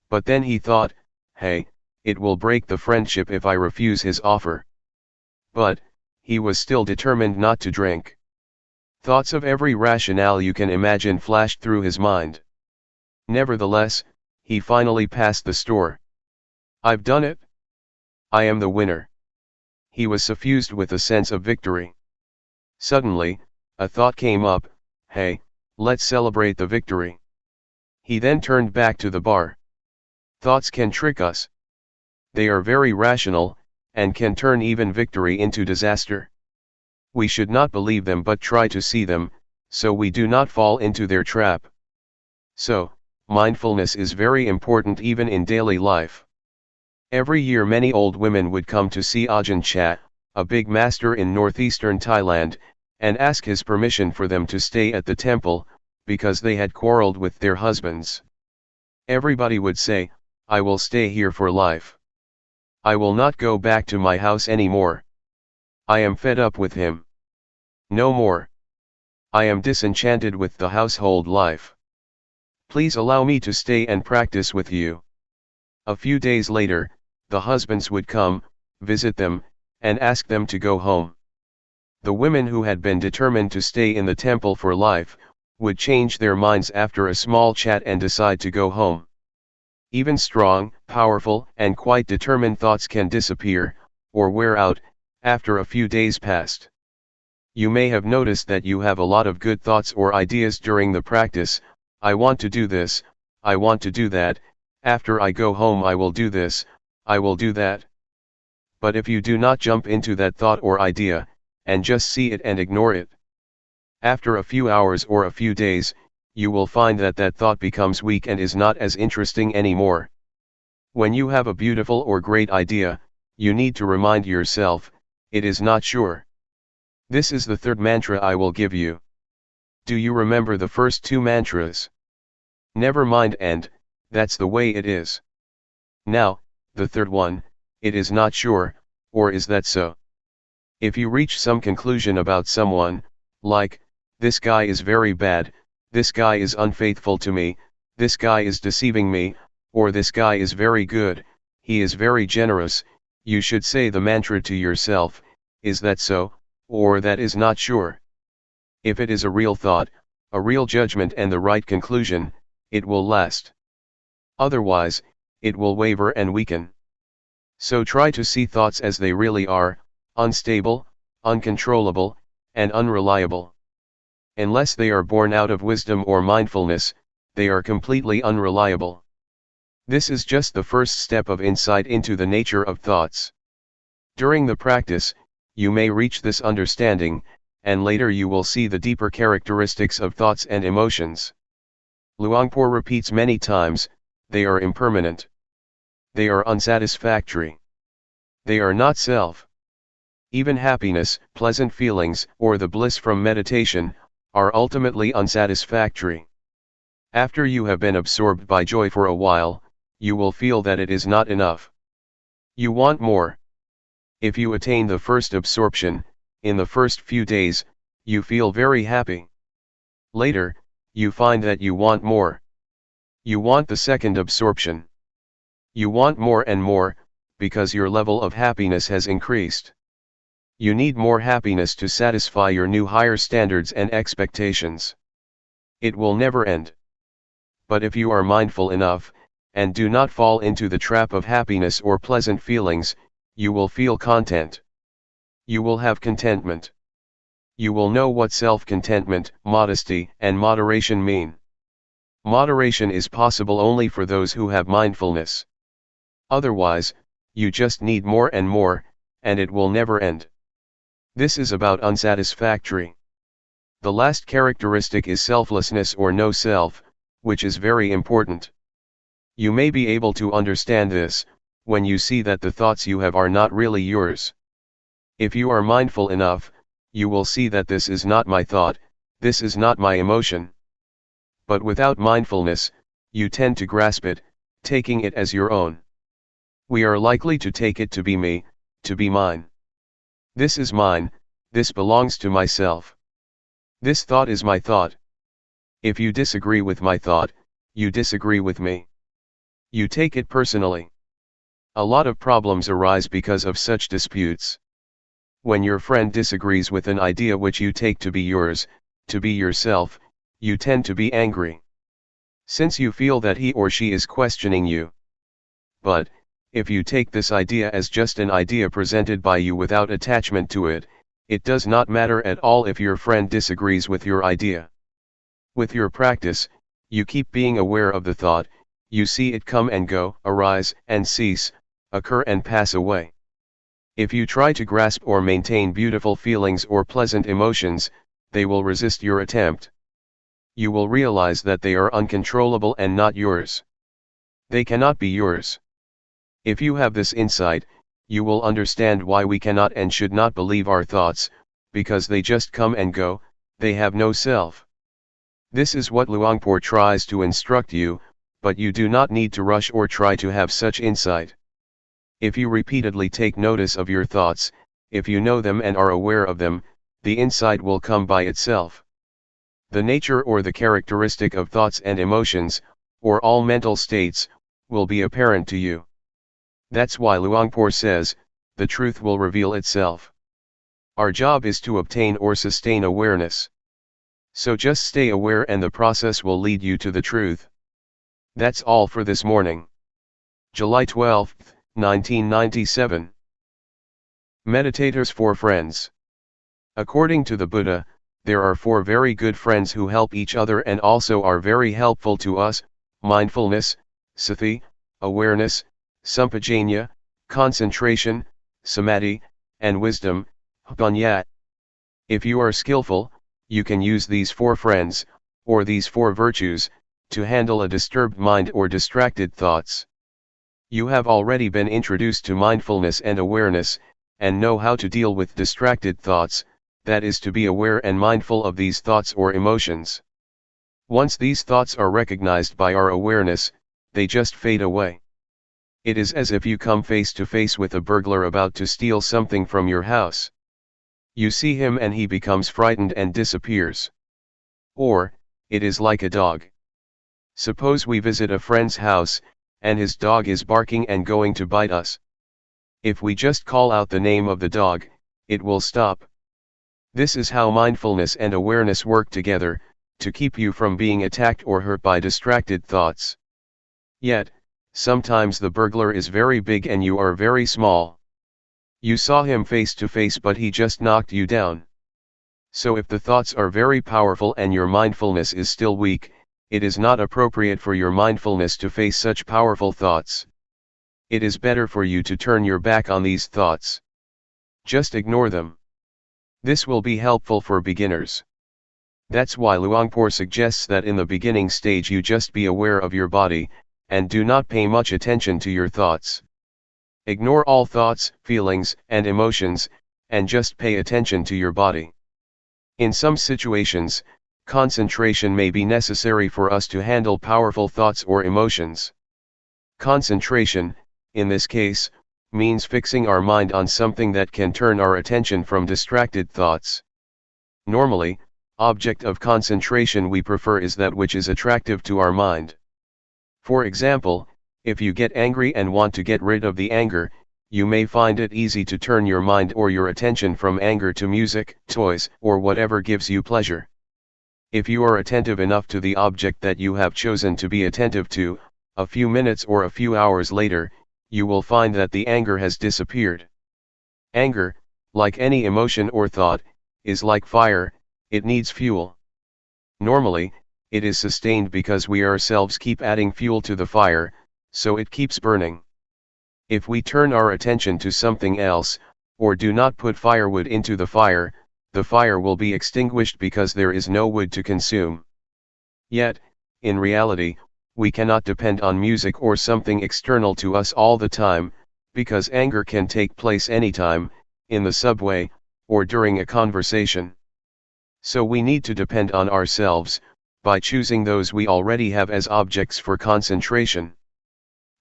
But then he thought, "Hey, it will break the friendship if I refuse his offer." But, he was still determined not to drink. Thoughts of every rationale you can imagine flashed through his mind. Nevertheless, he finally passed the store. "I've done it. I am the winner." He was suffused with a sense of victory. Suddenly, a thought came up, "Hey, let's celebrate the victory." He then turned back to the bar. Thoughts can trick us. They are very rational, and can turn even victory into disaster. We should not believe them but try to see them, so we do not fall into their trap. So, mindfulness is very important even in daily life. Every year many old women would come to see Ajahn Chah, a big master in northeastern Thailand, and ask his permission for them to stay at the temple, because they had quarreled with their husbands. Everybody would say, "I will stay here for life. I will not go back to my house anymore. I am fed up with him. No more. I am disenchanted with the household life. Please allow me to stay and practice with you." A few days later, the husbands would come, visit them, and ask them to go home. The women who had been determined to stay in the temple for life, would change their minds after a small chat and decide to go home. Even strong, powerful, and quite determined thoughts can disappear, or wear out, after a few days passed. You may have noticed that you have a lot of good thoughts or ideas during the practice. "I want to do this, I want to do that, after I go home I will do this, I will do that." But if you do not jump into that thought or idea, and just see it and ignore it, after a few hours or a few days, you will find that that thought becomes weak and is not as interesting anymore. When you have a beautiful or great idea, you need to remind yourself, "It is not sure." This is the third mantra I will give you. Do you remember the first two mantras? Never mind and, that's the way it is. Now, the third one, "It is not sure," or is that so? If you reach some conclusion about someone, like, this guy is very bad, this guy is unfaithful to me, this guy is deceiving me, or this guy is very good, he is very generous, you should say the mantra to yourself, is that so, or that is not sure. If it is a real thought, a real judgment and the right conclusion, it will last. Otherwise, it will waver and weaken. So try to see thoughts as they really are, unstable, uncontrollable, and unreliable. Unless they are born out of wisdom or mindfulness, they are completely unreliable. This is just the first step of insight into the nature of thoughts. During the practice, you may reach this understanding, and later you will see the deeper characteristics of thoughts and emotions. Luangpor repeats many times, they are impermanent. They are unsatisfactory. They are not self. Even happiness, pleasant feelings, or the bliss from meditation, are ultimately unsatisfactory. After you have been absorbed by joy for a while, you will feel that it is not enough. You want more. If you attain the first absorption, in the first few days, you feel very happy. Later, you find that you want more. You want the second absorption. You want more and more, because your level of happiness has increased. You need more happiness to satisfy your new higher standards and expectations. It will never end. But if you are mindful enough, and do not fall into the trap of happiness or pleasant feelings, you will feel content. You will have contentment. You will know what self-contentment, modesty, and moderation mean. Moderation is possible only for those who have mindfulness. Otherwise, you just need more, and it will never end. This is about unsatisfactory. The last characteristic is selflessness or no self, which is very important. You may be able to understand this, when you see that the thoughts you have are not really yours. If you are mindful enough, you will see that this is not my thought, this is not my emotion. But without mindfulness, you tend to grasp it, taking it as your own. We are likely to take it to be me, to be mine. This is mine, this belongs to myself. This thought is my thought. If you disagree with my thought, you disagree with me. You take it personally. A lot of problems arise because of such disputes. When your friend disagrees with an idea which you take to be yours, to be yourself, you tend to be angry. Since you feel that he or she is questioning you. But, if you take this idea as just an idea presented by you without attachment to it, it does not matter at all if your friend disagrees with your idea. With your practice, you keep being aware of the thought, you see it come and go, arise and cease, occur and pass away. If you try to grasp or maintain beautiful feelings or pleasant emotions, they will resist your attempt. You will realize that they are uncontrollable and not yours. They cannot be yours. If you have this insight, you will understand why we cannot and should not believe our thoughts, because they just come and go, they have no self. This is what Luangpor tries to instruct you, but you do not need to rush or try to have such insight. If you repeatedly take notice of your thoughts, if you know them and are aware of them, the insight will come by itself. The nature or the characteristic of thoughts and emotions, or all mental states, will be apparent to you. That's why Luangpor says, the truth will reveal itself. Our job is to obtain or sustain awareness. So just stay aware and the process will lead you to the truth. That's all for this morning. July 12, 1997. Meditators for Friends. According to the Buddha, there are 4 very good friends who help each other and also are very helpful to us: mindfulness, sati, awareness, sampajanya, concentration, samadhi, and wisdom, panya. If you are skillful, you can use these 4 friends, or these 4 virtues, to handle a disturbed mind or distracted thoughts. You have already been introduced to mindfulness and awareness, and know how to deal with distracted thoughts, that is to be aware and mindful of these thoughts or emotions. Once these thoughts are recognized by our awareness, they just fade away. It is as if you come face to face with a burglar about to steal something from your house. You see him and he becomes frightened and disappears. Or, it is like a dog. Suppose we visit a friend's house, and his dog is barking and going to bite us. If we just call out the name of the dog, it will stop. This is how mindfulness and awareness work together, to keep you from being attacked or hurt by distracted thoughts. Yet, sometimes the burglar is very big and you are very small. You saw him face to face but he just knocked you down. So if the thoughts are very powerful and your mindfulness is still weak, it is not appropriate for your mindfulness to face such powerful thoughts. It is better for you to turn your back on these thoughts. Just ignore them. This will be helpful for beginners. That's why Luangpor suggests that in the beginning stage you just be aware of your body, and do not pay much attention to your thoughts. Ignore all thoughts, feelings, and emotions, and just pay attention to your body. In some situations, concentration may be necessary for us to handle powerful thoughts or emotions. Concentration, in this case, means fixing our mind on something that can turn our attention from distracted thoughts. Normally, object of concentration we prefer is that which is attractive to our mind. For example, if you get angry and want to get rid of the anger, you may find it easy to turn your mind or your attention from anger to music, toys, or whatever gives you pleasure. If you are attentive enough to the object that you have chosen to be attentive to, a few minutes or a few hours later, you will find that the anger has disappeared. Anger, like any emotion or thought, is like fire, it needs fuel. Normally, it is sustained because we ourselves keep adding fuel to the fire, so it keeps burning. If we turn our attention to something else, or do not put firewood into the fire will be extinguished because there is no wood to consume. Yet, in reality, we cannot depend on music or something external to us all the time, because anger can take place anytime, in the subway, or during a conversation. So we need to depend on ourselves, by choosing those we already have as objects for concentration.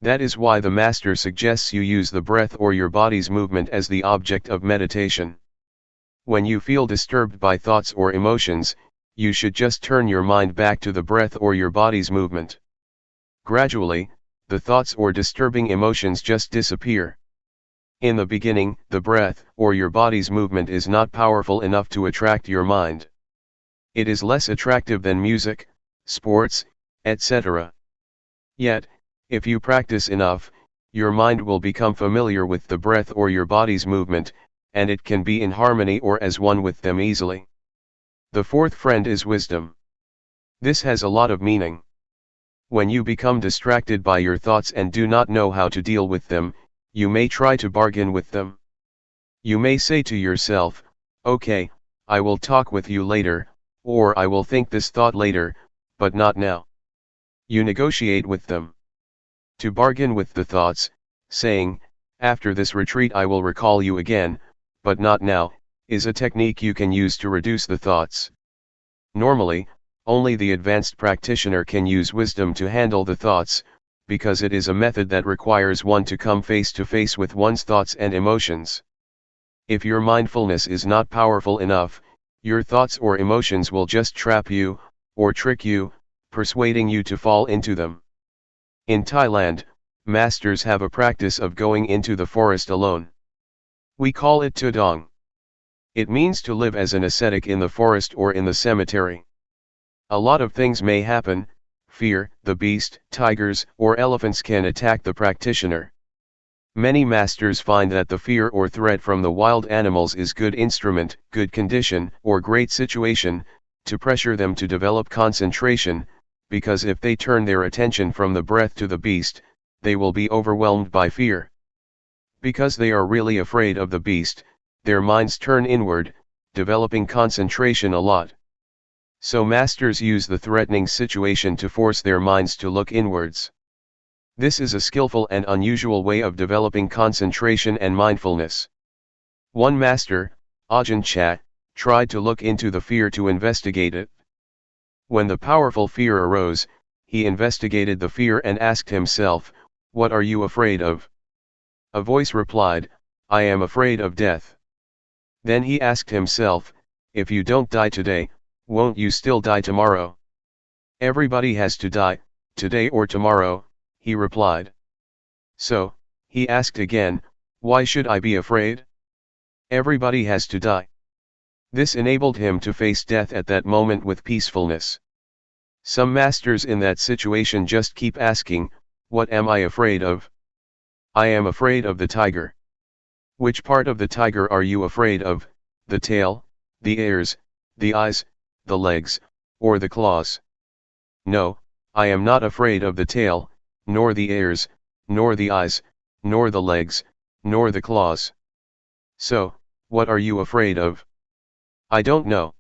That is why the Master suggests you use the breath or your body's movement as the object of meditation. When you feel disturbed by thoughts or emotions, you should just turn your mind back to the breath or your body's movement. Gradually, the thoughts or disturbing emotions just disappear. In the beginning, the breath or your body's movement is not powerful enough to attract your mind. It is less attractive than music, sports, etc. Yet, if you practice enough, your mind will become familiar with the breath or your body's movement, and it can be in harmony or as one with them easily. The fourth friend is wisdom. This has a lot of meaning. When you become distracted by your thoughts and do not know how to deal with them, you may try to bargain with them. You may say to yourself, "Okay, I will talk with you later," or "I will think this thought later, but not now." You negotiate with them. To bargain with the thoughts, saying, "After this retreat I will recall you again, but not now," is a technique you can use to reduce the thoughts. Normally, only the advanced practitioner can use wisdom to handle the thoughts, because it is a method that requires one to come face to face with one's thoughts and emotions. If your mindfulness is not powerful enough, your thoughts or emotions will just trap you, or trick you, persuading you to fall into them. In Thailand, masters have a practice of going into the forest alone. We call it tudong. It means to live as an ascetic in the forest or in the cemetery. A lot of things may happen: fear, the beast, tigers, or elephants can attack the practitioner. Many masters find that the fear or threat from the wild animals is good instrument, good condition, or great situation, to pressure them to develop concentration, because if they turn their attention from the breath to the beast, they will be overwhelmed by fear. Because they are really afraid of the beast, their minds turn inward, developing concentration a lot. So masters use the threatening situation to force their minds to look inwards. This is a skillful and unusual way of developing concentration and mindfulness. One master, Ajahn Chah, tried to look into the fear to investigate it. When the powerful fear arose, he investigated the fear and asked himself, What are you afraid of? A voice replied, I am afraid of death. Then he asked himself, if you don't die today, won't you still die tomorrow? Everybody has to die, today or tomorrow, he replied. So, he asked again, why should I be afraid? Everybody has to die. This enabled him to face death at that moment with peacefulness. Some masters in that situation just keep asking, what am I afraid of? I am afraid of the tiger. Which part of the tiger are you afraid of, the tail, the ears, the eyes, the legs, or the claws? No, I am not afraid of the tail, nor the ears, nor the eyes, nor the legs, nor the claws. So, what are you afraid of? I don't know.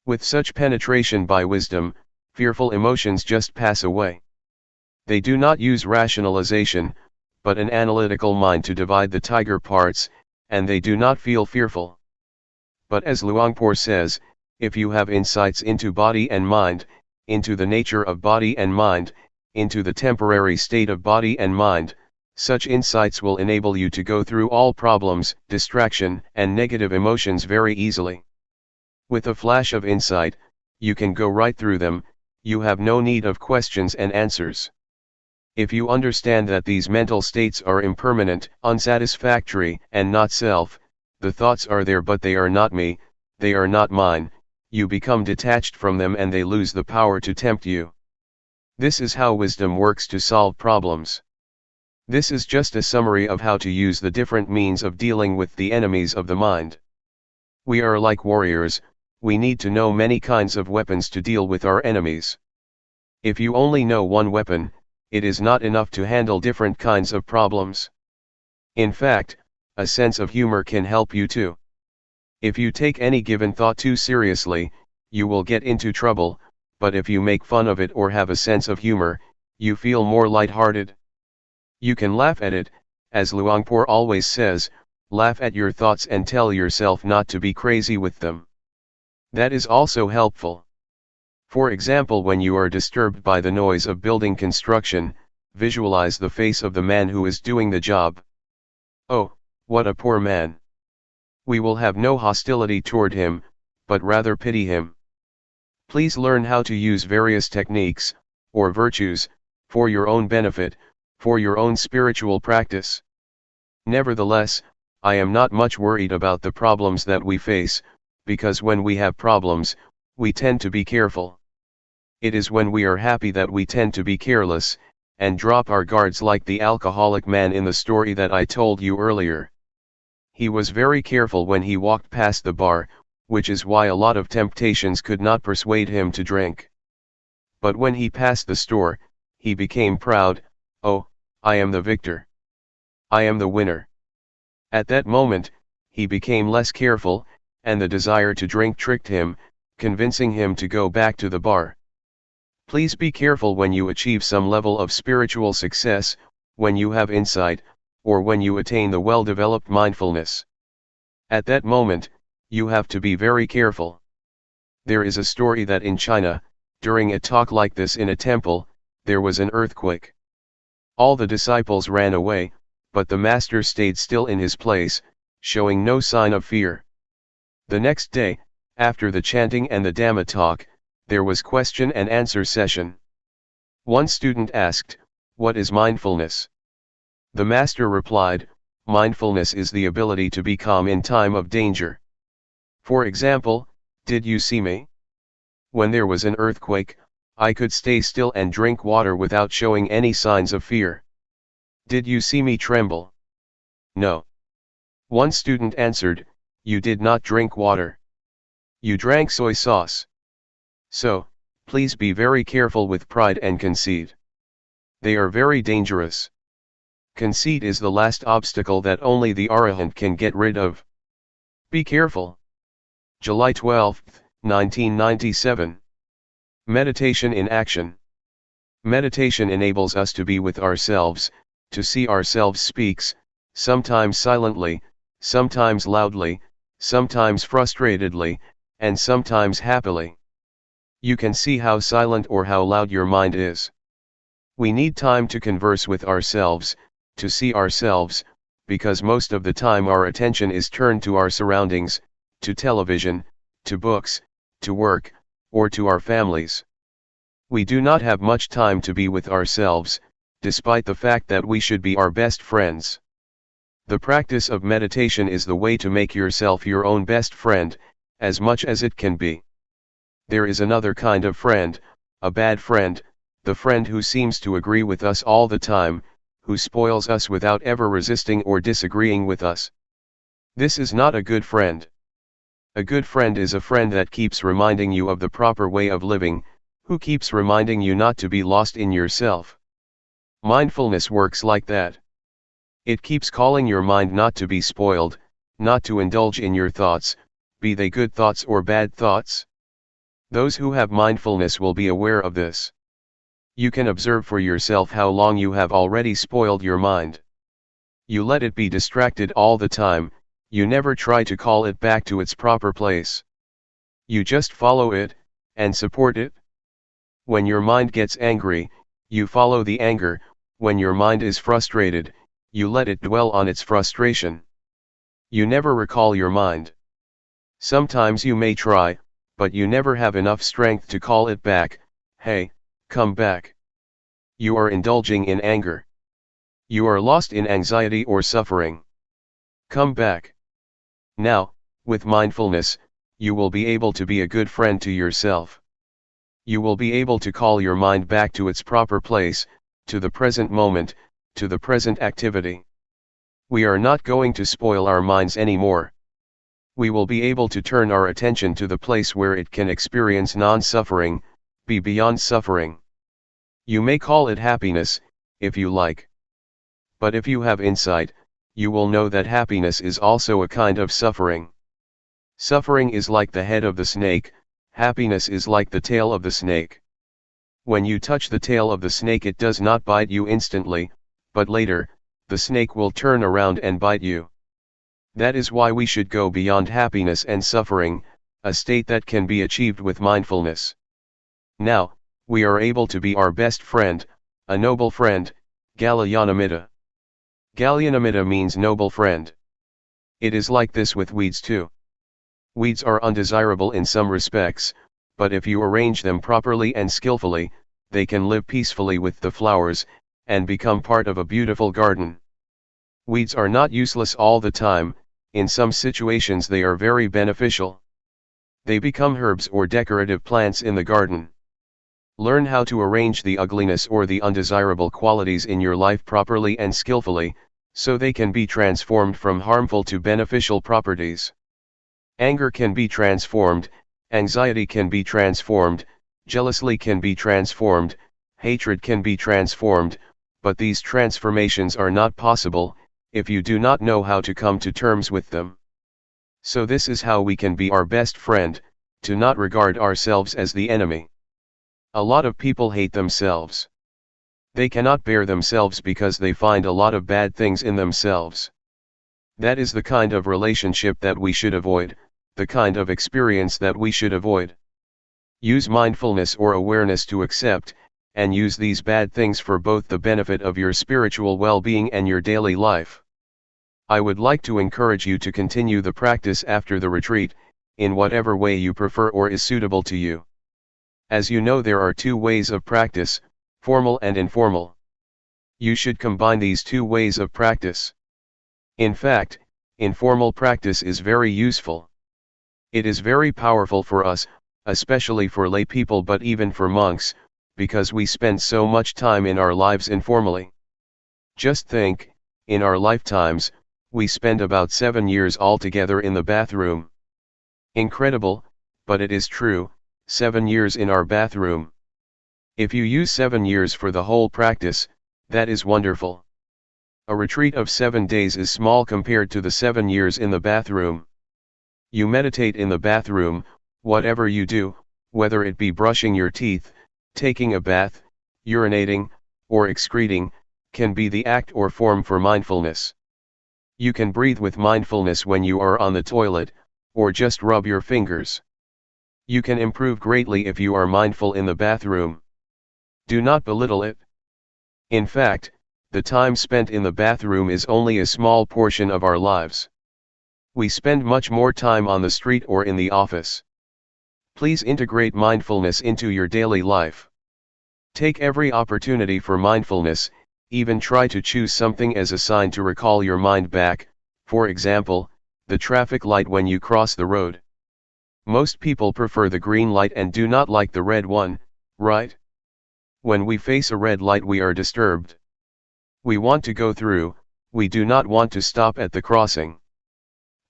With such penetration by wisdom, fearful emotions just pass away. They do not use rationalization, but an analytical mind to divide the tiger parts, and they do not feel fearful. But as Luangpor says, if you have insights into body and mind, into the nature of body and mind, into the temporary state of body and mind, such insights will enable you to go through all problems, distraction, and negative emotions very easily. With a flash of insight, you can go right through them, you have no need of questions and answers. If you understand that these mental states are impermanent, unsatisfactory, and not self, the thoughts are there but they are not me, they are not mine, you become detached from them and they lose the power to tempt you. This is how wisdom works to solve problems. This is just a summary of how to use the different means of dealing with the enemies of the mind. We are like warriors, we need to know many kinds of weapons to deal with our enemies. If you only know one weapon, it is not enough to handle different kinds of problems. In fact, a sense of humor can help you too. If you take any given thought too seriously, you will get into trouble, but if you make fun of it or have a sense of humor, you feel more light-hearted. You can laugh at it, as Luangpor always says, laugh at your thoughts and tell yourself not to be crazy with them. That is also helpful. For example, when you are disturbed by the noise of building construction, visualize the face of the man who is doing the job. Oh, what a poor man! We will have no hostility toward him, but rather pity him. Please learn how to use various techniques, or virtues, for your own benefit, for your own spiritual practice. Nevertheless, I am not much worried about the problems that we face, because when we have problems, we tend to be careful. It is when we are happy that we tend to be careless, and drop our guards like the alcoholic man in the story that I told you earlier. He was very careful when he walked past the bar, which is why a lot of temptations could not persuade him to drink. But when he passed the store, he became proud, oh, I am the victor. I am the winner. At that moment, he became less careful, and the desire to drink tricked him, convincing him to go back to the bar. Please be careful when you achieve some level of spiritual success, when you have insight, or when you attain the well-developed mindfulness. At that moment, you have to be very careful. There is a story that in China, during a talk like this in a temple, there was an earthquake. All the disciples ran away, but the master stayed still in his place, showing no sign of fear. The next day, after the chanting and the Dhamma talk, there was question and answer session. One student asked, "What is mindfulness?" The master replied, "Mindfulness is the ability to be calm in time of danger. For example, did you see me? When there was an earthquake, I could stay still and drink water without showing any signs of fear. Did you see me tremble? No." One student answered, "You did not drink water. You drank soy sauce." So, please be very careful with pride and conceit. They are very dangerous. Conceit is the last obstacle that only the Arahant can get rid of. Be careful. July 12, 1997. Meditation in action. Meditation enables us to be with ourselves, to see ourselves speaks, sometimes silently, sometimes loudly, sometimes frustratedly, and sometimes happily. You can see how silent or how loud your mind is. We need time to converse with ourselves, to see ourselves, because most of the time our attention is turned to our surroundings, to television, to books, to work, or to our families. We do not have much time to be with ourselves, despite the fact that we should be our best friends. The practice of meditation is the way to make yourself your own best friend, as much as it can be. There is another kind of friend, a bad friend, the friend who seems to agree with us all the time, who spoils us without ever resisting or disagreeing with us. This is not a good friend. A good friend is a friend that keeps reminding you of the proper way of living, who keeps reminding you not to be lost in yourself. Mindfulness works like that. It keeps calling your mind not to be spoiled, not to indulge in your thoughts, be they good thoughts or bad thoughts. Those who have mindfulness will be aware of this. You can observe for yourself how long you have already spoiled your mind. You let it be distracted all the time, you never try to call it back to its proper place. You just follow it, and support it. When your mind gets angry, you follow the anger. When your mind is frustrated, you let it dwell on its frustration. You never recall your mind. Sometimes you may try, but you never have enough strength to call it back. Hey, come back. You are indulging in anger. You are lost in anxiety or suffering. Come back. Now, with mindfulness, you will be able to be a good friend to yourself. You will be able to call your mind back to its proper place, to the present moment, to the present activity. We are not going to spoil our minds anymore. We will be able to turn our attention to the place where it can experience non-suffering, be beyond suffering. You may call it happiness, if you like. But if you have insight, you will know that happiness is also a kind of suffering. Suffering is like the head of the snake, happiness is like the tail of the snake. When you touch the tail of the snake, it does not bite you instantly, but later, the snake will turn around and bite you. That is why we should go beyond happiness and suffering, a state that can be achieved with mindfulness. Now, we are able to be our best friend, a noble friend, Galyanamitta. Galyanamitta means noble friend. It is like this with weeds too. Weeds are undesirable in some respects, but if you arrange them properly and skillfully, they can live peacefully with the flowers, and become part of a beautiful garden. Weeds are not useless all the time, in some situations they are very beneficial. They become herbs or decorative plants in the garden. Learn how to arrange the ugliness or the undesirable qualities in your life properly and skillfully, so they can be transformed from harmful to beneficial properties. Anger can be transformed, anxiety can be transformed, jealousy can be transformed, hatred can be transformed, but these transformations are not possible, if you do not know how to come to terms with them. So this is how we can be our best friend, to not regard ourselves as the enemy. A lot of people hate themselves. They cannot bear themselves because they find a lot of bad things in themselves. That is the kind of relationship that we should avoid, the kind of experience that we should avoid. Use mindfulness or awareness to accept, and use these bad things for both the benefit of your spiritual well-being and your daily life. I would like to encourage you to continue the practice after the retreat, in whatever way you prefer or is suitable to you. As you know, there are two ways of practice, formal and informal. You should combine these two ways of practice. In fact, informal practice is very useful. It is very powerful for us, especially for lay people, but even for monks, because we spend so much time in our lives informally. Just think, in our lifetimes, we spend about 7 years altogether in the bathroom. Incredible, but it is true, 7 years in our bathroom. If you use 7 years for the whole practice, that is wonderful. A retreat of 7 days is small compared to the 7 years in the bathroom. You meditate in the bathroom, whatever you do, whether it be brushing your teeth, taking a bath, urinating, or excreting, can be the act or form for mindfulness. You can breathe with mindfulness when you are on the toilet, or just rub your fingers. You can improve greatly if you are mindful in the bathroom. Do not belittle it. In fact, the time spent in the bathroom is only a small portion of our lives. We spend much more time on the street or in the office. Please integrate mindfulness into your daily life. Take every opportunity for mindfulness, even try to choose something as a sign to recall your mind back, for example, the traffic light when you cross the road. Most people prefer the green light and do not like the red one, right? When we face a red light we are disturbed. We want to go through, we do not want to stop at the crossing.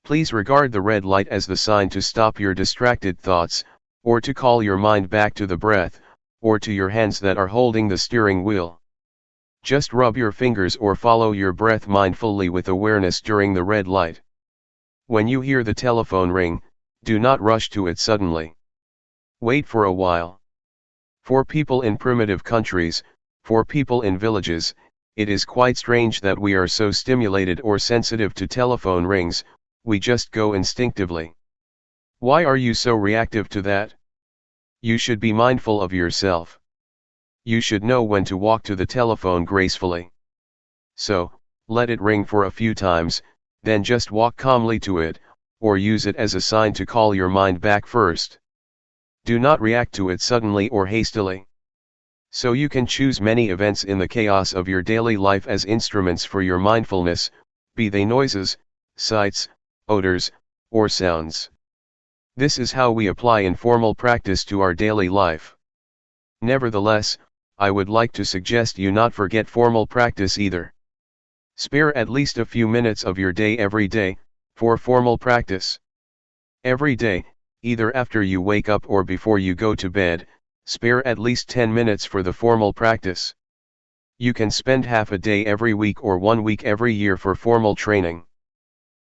Please regard the red light as the sign to stop your distracted thoughts, or to call your mind back to the breath, or to your hands that are holding the steering wheel. Just rub your fingers or follow your breath mindfully with awareness during the red light. When you hear the telephone ring, do not rush to it suddenly. Wait for a while. For people in primitive countries, for people in villages, it is quite strange that we are so stimulated or sensitive to telephone rings, we just go instinctively. Why are you so reactive to that? You should be mindful of yourself. You should know when to walk to the telephone gracefully. So, let it ring for a few times, then just walk calmly to it, or use it as a sign to call your mind back first. Do not react to it suddenly or hastily. So you can choose many events in the chaos of your daily life as instruments for your mindfulness, be they noises, sights, odors, or sounds. This is how we apply informal practice to our daily life. Nevertheless, I would like to suggest you not forget formal practice either. Spare at least a few minutes of your day every day, for formal practice. Every day, either after you wake up or before you go to bed, spare at least 10 minutes for the formal practice. You can spend half a day every week or 1 week every year for formal training.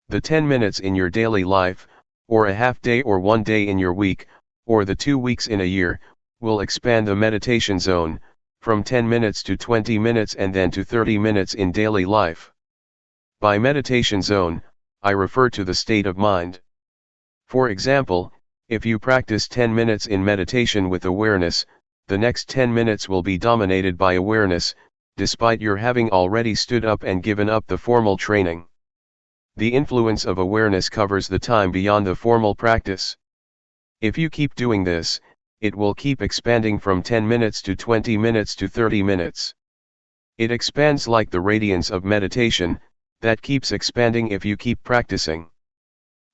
The 10 minutes in your daily life, or a half day or 1 day in your week, or the 2 weeks in a year, will expand the meditation zone, from 10 minutes to 20 minutes and then to 30 minutes in daily life. By meditation zone, I refer to the state of mind. For example, if you practice 10 minutes in meditation with awareness, the next 10 minutes will be dominated by awareness, despite your having already stood up and given up the formal training. The influence of awareness covers the time beyond the formal practice. If you keep doing this, it will keep expanding from 10 minutes to 20 minutes to 30 minutes. It expands like the radiance of meditation, that keeps expanding if you keep practicing.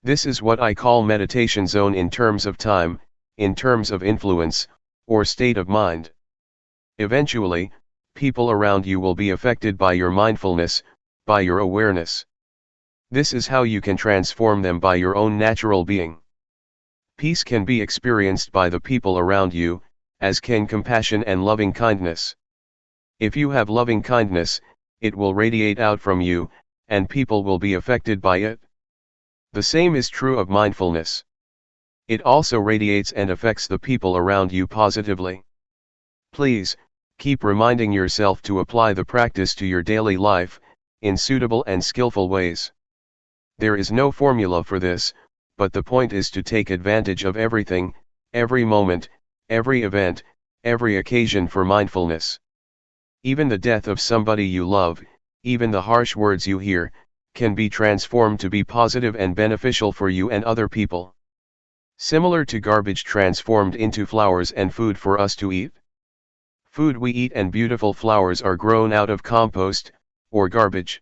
This is what I call meditation zone in terms of time, in terms of influence, or state of mind. Eventually, people around you will be affected by your mindfulness, by your awareness. This is how you can transform them by your own natural being. Peace can be experienced by the people around you, as can compassion and loving kindness. If you have loving kindness, it will radiate out from you, and people will be affected by it. The same is true of mindfulness. It also radiates and affects the people around you positively. Please, keep reminding yourself to apply the practice to your daily life, in suitable and skillful ways. There is no formula for this, but the point is to take advantage of everything, every moment, every event, every occasion for mindfulness. Even the death of somebody you love, even the harsh words you hear, can be transformed to be positive and beneficial for you and other people. Similar to garbage transformed into flowers and food for us to eat. Food we eat and beautiful flowers are grown out of compost, or garbage.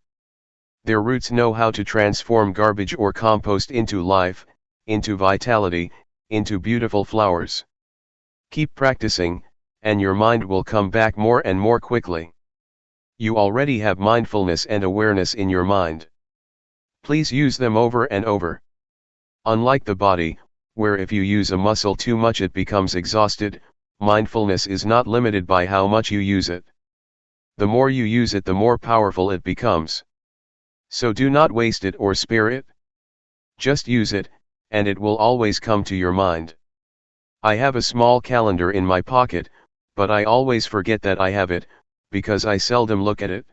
Their roots know how to transform garbage or compost into life, into vitality, into beautiful flowers. Keep practicing, and your mind will come back more and more quickly. You already have mindfulness and awareness in your mind. Please use them over and over. Unlike the body, where if you use a muscle too much it becomes exhausted, mindfulness is not limited by how much you use it. The more you use it, the more powerful it becomes. So do not waste it or spare it. Just use it, and it will always come to your mind. I have a small calendar in my pocket, but I always forget that I have it, because I seldom look at it.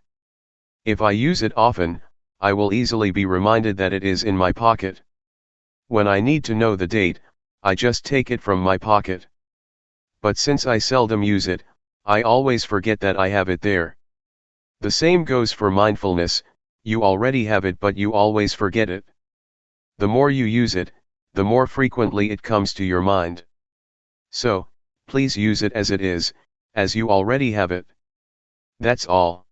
If I use it often, I will easily be reminded that it is in my pocket. When I need to know the date, I just take it from my pocket. But since I seldom use it, I always forget that I have it there. The same goes for mindfulness, you already have it but you always forget it. The more you use it, the more frequently it comes to your mind. So, please use it as it is, as you already have it. That's all.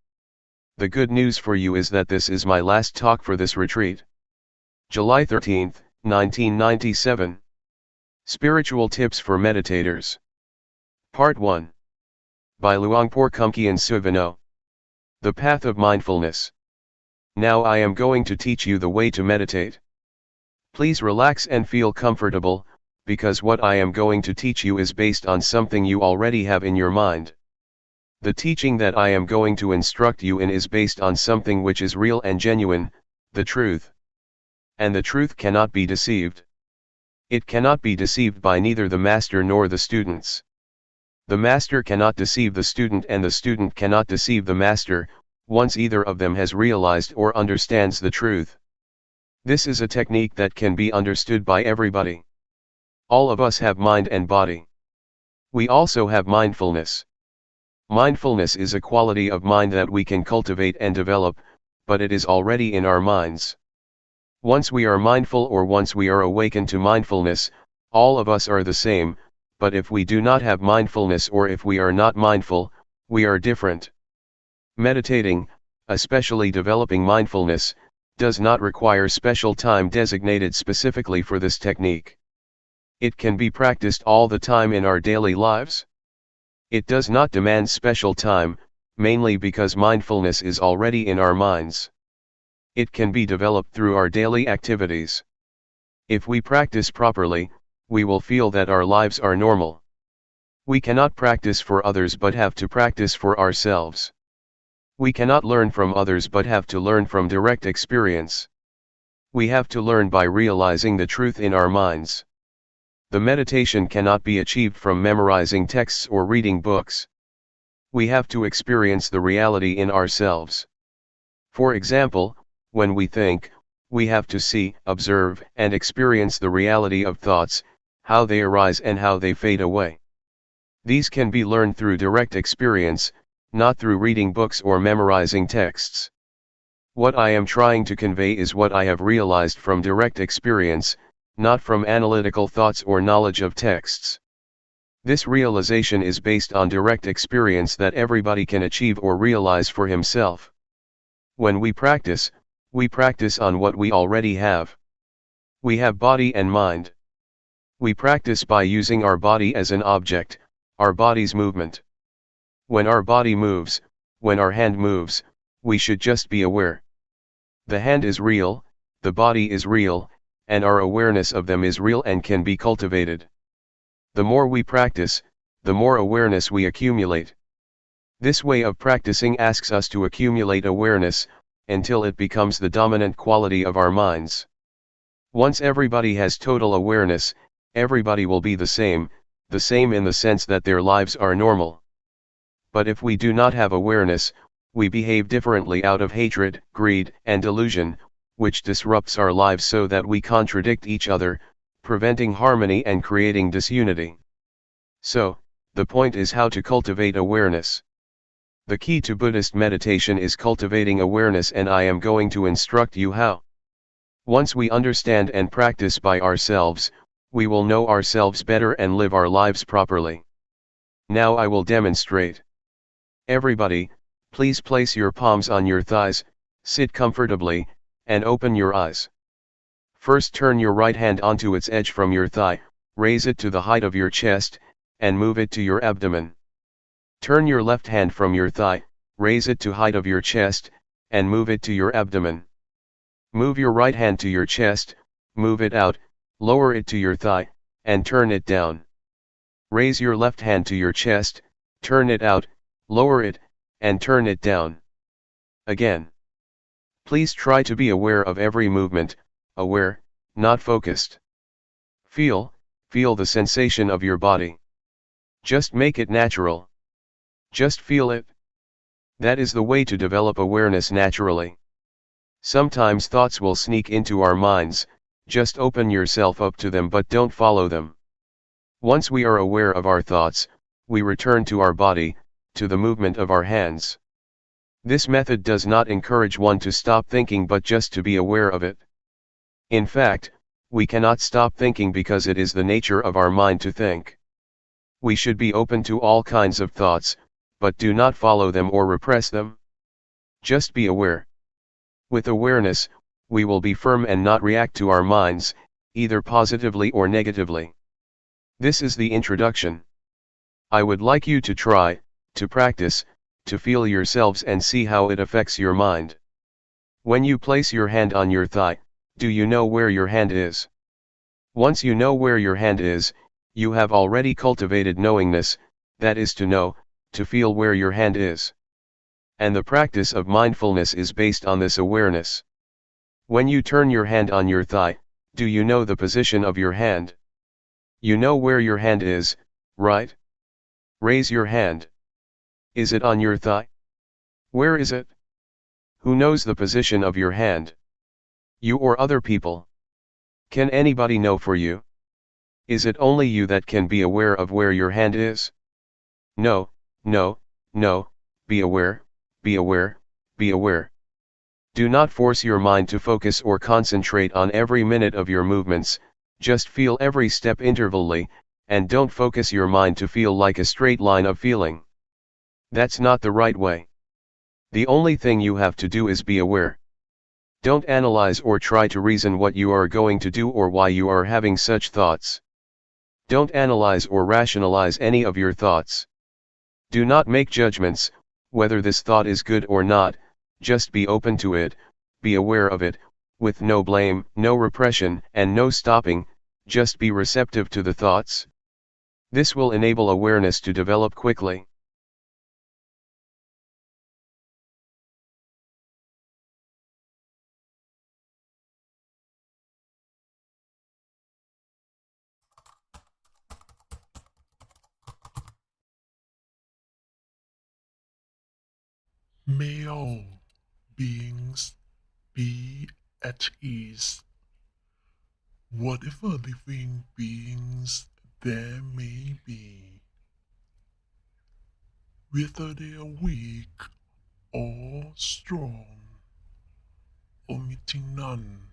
The good news for you is that this is my last talk for this retreat. July 13, 1997. Spiritual Tips for Meditators. Part 1. By Luangpor Teean. The Path of Mindfulness. Now I am going to teach you the way to meditate. Please relax and feel comfortable, because what I am going to teach you is based on something you already have in your mind. The teaching that I am going to instruct you in is based on something which is real and genuine, the truth. And the truth cannot be deceived. It cannot be deceived by neither the master nor the students. The master cannot deceive the student and the student cannot deceive the master, once either of them has realized or understands the truth. This is a technique that can be understood by everybody. All of us have mind and body. We also have mindfulness. Mindfulness is a quality of mind that we can cultivate and develop, but it is already in our minds. Once we are mindful or once we are awakened to mindfulness, all of us are the same, but if we do not have mindfulness or if we are not mindful, we are different. Meditating, especially developing mindfulness, does not require special time designated specifically for this technique. It can be practiced all the time in our daily lives. It does not demand special time, mainly because mindfulness is already in our minds. It can be developed through our daily activities. If we practice properly, we will feel that our lives are normal. We cannot practice for others but have to practice for ourselves. We cannot learn from others but have to learn from direct experience. We have to learn by realizing the truth in our minds. The meditation cannot be achieved from memorizing texts or reading books. We have to experience the reality in ourselves. For example, when we think, we have to see, observe, and experience the reality of thoughts, how they arise and how they fade away. These can be learned through direct experience, not through reading books or memorizing texts. What I am trying to convey is what I have realized from direct experience, not from analytical thoughts or knowledge of texts. This realization is based on direct experience that everybody can achieve or realize for himself. When we practice on what we already have. We have body and mind. We practice by using our body as an object, our body's movement. When our body moves, when our hand moves, we should just be aware. The hand is real, the body is real, and our awareness of them is real and can be cultivated. The more we practice, the more awareness we accumulate. This way of practicing asks us to accumulate awareness, until it becomes the dominant quality of our minds. Once everybody has total awareness, everybody will be the same in the sense that their lives are normal. But if we do not have awareness, we behave differently out of hatred, greed, and delusion, which disrupts our lives so that we contradict each other, preventing harmony and creating disunity. So, the point is how to cultivate awareness. The key to Buddhist meditation is cultivating awareness, and I am going to instruct you how. Once we understand and practice by ourselves, we will know ourselves better and live our lives properly. Now I will demonstrate. Everybody, please place your palms on your thighs, sit comfortably, and open your eyes. First turn your right hand onto its edge from your thigh, raise it to the height of your chest, and move it to your abdomen. Turn your left hand from your thigh, raise it to height of your chest, and move it to your abdomen. Move your right hand to your chest, move it out, lower it to your thigh, and turn it down. Raise your left hand to your chest, turn it out, lower it, and turn it down. Again. Please try to be aware of every movement, aware, not focused. Feel the sensation of your body. Just make it natural. Just feel it. That is the way to develop awareness naturally. Sometimes thoughts will sneak into our minds, just open yourself up to them but don't follow them. Once we are aware of our thoughts, we return to our body, to the movement of our hands. This method does not encourage one to stop thinking but just to be aware of it. In fact, we cannot stop thinking because it is the nature of our mind to think. We should be open to all kinds of thoughts, but do not follow them or repress them. Just be aware. With awareness, we will be firm and not react to our minds, either positively or negatively. This is the introduction. I would like you to try, to practice, to feel yourselves and see how it affects your mind. When you place your hand on your thigh, do you know where your hand is? Once you know where your hand is, you have already cultivated knowingness, that is to know, to feel where your hand is. And the practice of mindfulness is based on this awareness. When you turn your hand on your thigh, do you know the position of your hand? You know where your hand is, right? Raise your hand. Is it on your thigh? Where is it? Who knows the position of your hand? You or other people? Can anybody know for you? Is it only you that can be aware of where your hand is? No, no, no, be aware, be aware, be aware. Do not force your mind to focus or concentrate on every minute of your movements, just feel every step intervally, and don't focus your mind to feel like a straight line of feeling. That's not the right way. The only thing you have to do is be aware. Don't analyze or try to reason what you are going to do or why you are having such thoughts. Don't analyze or rationalize any of your thoughts. Do not make judgments, whether this thought is good or not, just be open to it, be aware of it, with no blame, no repression, and no stopping, just be receptive to the thoughts. This will enable awareness to develop quickly. May all beings be at ease, whatever living beings there may be, whether they are weak or strong, omitting none,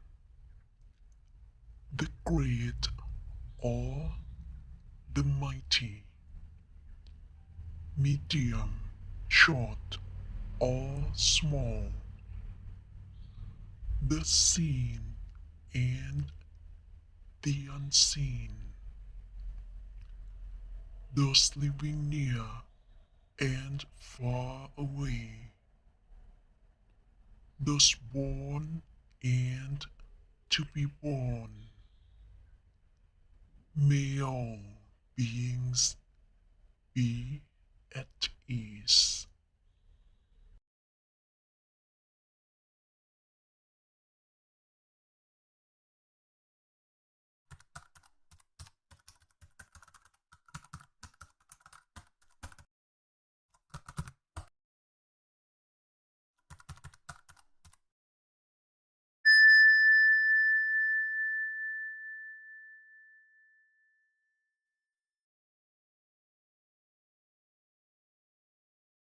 the great or the mighty, medium, short or small, the seen and the unseen, those living near and far away, those born and to be born. May all beings be